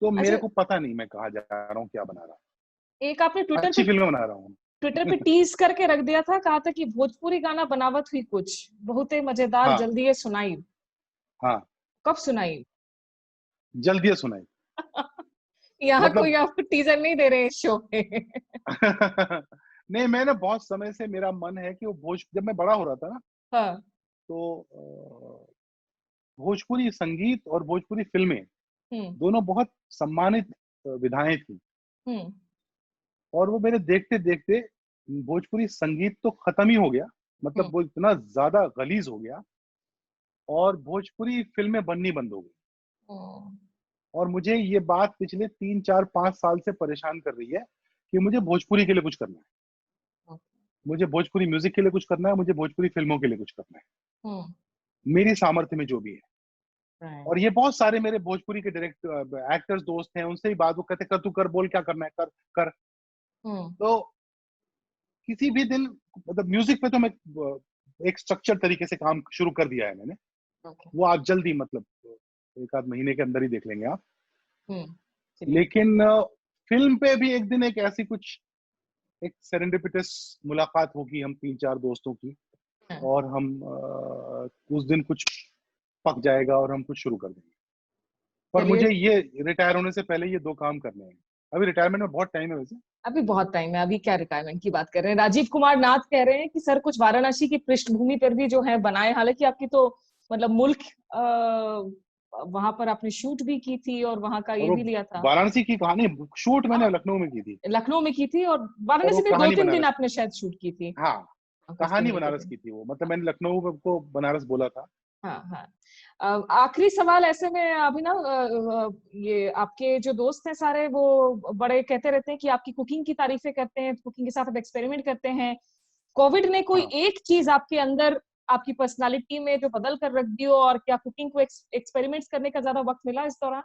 तो मेरे अच्छा, को पता नहीं मैं कहाँ जा रहा हूँ, क्या बना रहा एक आपने हूँ, अच्छी फिल्में बना रहा हूँ। ट्विटर पे टीज करके रख दिया था, कहा था कि भोजपुरी गाना बनावत हुई कुछ बहुत ही मजेदार, हाँ जल्दी ये सुनाई। हाँ, कब सुनाई? जल्दी सुनाई। यहाँ कोई मतलब आपको टीजर नहीं दे रहे हैं इस शो पे। नहीं, मैंने बहुत समय से मेरा मन है कि वो जब मैं बड़ा हो रहा था ना, हाँ। तो भोजपुरी संगीत और भोजपुरी फिल्में हम्म। दोनों बहुत सम्मानित विधाएं थी। हम्म। और वो मेरे देखते देखते भोजपुरी संगीत तो खत्म ही हो गया, हम्म। मतलब वो इतना ज्यादा गलीज हो गया, और भोजपुरी फिल्में बननी बंद हो गई। हम्म। और मुझे ये बात पिछले 3, 4, 5 साल से परेशान कर रही है कि मुझे भोजपुरी के लिए कुछ करना है। मुझे भोजपुरी म्यूजिक के लिए कुछ करना है, मुझे भोजपुरी फिल्मों के लिए कुछ करना है, मेरी सामर्थ्य में जो भी है। और ये बहुत सारे मेरे भोजपुरी के एक्टर्स दोस्त हैं, उनसे ही बात, वो कहते कर तू कर, बोल क्या करना है, कर कर। तो किसी भी दिन मतलब म्यूजिक पे तो मैं एक स्ट्रक्चर तरीके से काम शुरू कर दिया है मैंने। वो आप जल्दी मतलब 1 आध महीने के अंदर ही देख लेंगे आप। लेकिन फिल्म पे भी एक दिन एक ऐसी कुछ एक सेरेंडिपिटस मुलाकात होगी हम 3-4 दोस्तों की, और हम उस दिन कुछ पक जाएगा और हम कुछ शुरू कर देंगे। पर मुझे ये रिटायर होने से पहले ये 2 काम करने हैं। अभी रिटायरमेंट में बहुत टाइम है वैसे। अभी बहुत टाइम है, अभी क्या रिटायरमेंट की बात कर रहे हैं। राजीव कुमार नाथ कह रहे हैं कि सर कुछ वाराणसी की पृष्ठभूमि पर भी जो है बनाए, हालांकि आपकी तो मतलब मुल्क वहां पर आपने शूट भी की थी और वहां का ये भी लिया था। वाराणसी की कहानी शूट मैंने लखनऊ में की थी। लखनऊ में की थी और वाराणसी में 2-3 दिन आपने शायद शूट की थी। हाँ, कहानी बनारस की थी वो, मतलब मैंने लखनऊ को बनारस बोला था। हाँ हाँ। आखिरी सवाल ऐसे में अभी ना, ये आपके जो दोस्त हैं सारे वो बड़े कहते रहते हैं कि आपकी कुकिंग की तारीफें करते हैं, कुकिंग के साथ आप एक्सपेरिमेंट करते हैं। कोविड ने कोई एक चीज आपके अंदर, आपकी पर्सनालिटी में जो बदल कर रख दी हो, और क्या कुकिंग को एक्सपेरिमेंट्स करने का ज्यादा वक्त मिला इस दौरान?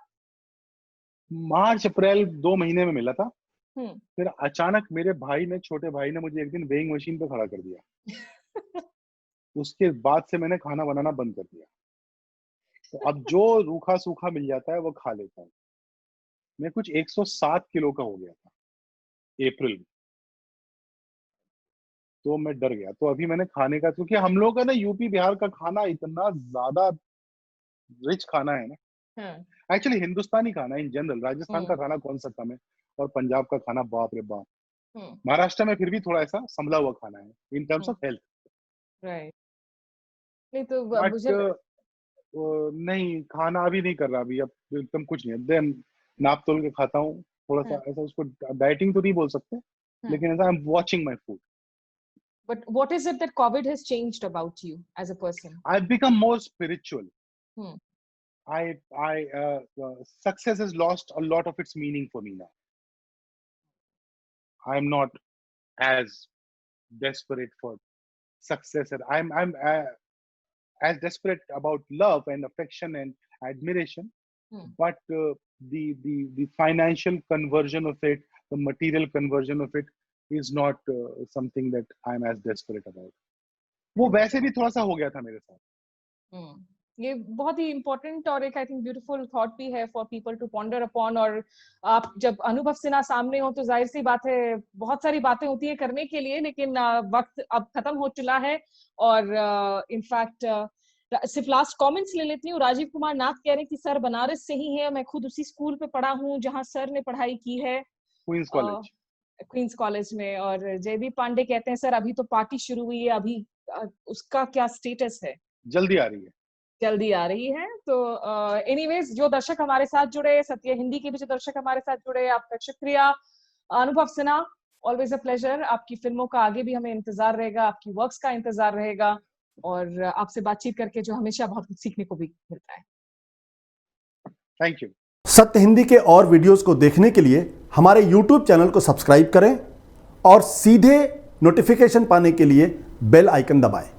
मार्च अप्रैल 2 महीने में मिला था। फिर अचानक मेरे भाई ने, छोटे भाई ने मुझे एक दिन वेइंग मशीन पे खड़ा कर दिया। उसके बाद से मैंने खाना बनाना बंद कर दिया। तो अब जो रूखा सूखा मिल जाता है वो खा लेता हूँ। मैं कुछ 107 किलो का हो गया था अप्रैल में, तो मैं डर गया। तो अभी मैंने खाने का, क्योंकि हम लोग का ना यूपी बिहार का खाना इतना ज्यादा रिच खाना है ना, एक्चुअली हिंदुस्तानी खाना इन जनरल, राजस्थान का खाना कौन सा कम है, और पंजाब का खाना बाप रे बाप। महाराष्ट्र में फिर भी थोड़ा ऐसा संभला हुआ खाना है in terms of health. Right. नहीं तो बट नहीं, खाना अभी नहीं कर रहा, अभी अब एकदम कुछ नहीं। देन नाप तोल के खाता हूँ थोड़ा सा ऐसा, उसको डाइटिंग तो नहीं बोल सकते, लेकिन ऐसा I am watching my food. But what is it that COVID has changed about you as a person? I've become more spiritual. Success has lost a lot of its meaning for me now. I'm not as desperate for success, and I'm as desperate about love and affection and admiration. But the financial conversion of it, the material conversion of it, is not something that I'm as desperate about. वो वैसे भी थोड़ा सा हो गया था मेरे साथ। ये बहुत ही इम्पोर्टेंट और एक आई थिंक ब्यूटीफुल थॉट भी है for people to ponder upon. और आप जब अनुभव सिन्हा सामने हो तो जाहिर सी बात है बहुत सारी बातें होती है करने के लिए, लेकिन वक्त अब खत्म हो चुका है। और इनफैक्ट सिर्फ लास्ट कमेंट्स ले लेती हूँ। राजीव कुमार नाथ कह रहे हैं कि सर बनारस से ही है, मैं खुद उसी स्कूल पे पढ़ा हूँ जहाँ सर ने पढ़ाई की है, क्वींस कॉलेज में। और जयदीप पांडे कहते हैं सर अभी तो पार्टी शुरू हुई है, अभी उसका क्या स्टेटस है? जल्दी आ रही है, जल्दी आ रही है। तो एनीवेज जो दर्शक हमारे साथ जुड़े, सत्य हिंदी के भी जो दर्शक हमारे साथ जुड़े, आपका शुक्रिया। अनुभव सिन्हा, ऑलवेज अ प्लेजर। आपकी फिल्मों का आगे भी हमें इंतजार रहेगा, आपकी वर्क्स का इंतजार रहेगा, और आपसे बातचीत करके जो हमेशा बहुत कुछ सीखने को भी मिलता है। Thank you. सत्य हिंदी के और वीडियोस को देखने के लिए हमारे YouTube चैनल को सब्सक्राइब करें और सीधे नोटिफिकेशन पाने के लिए बेल आइकन दबाएं।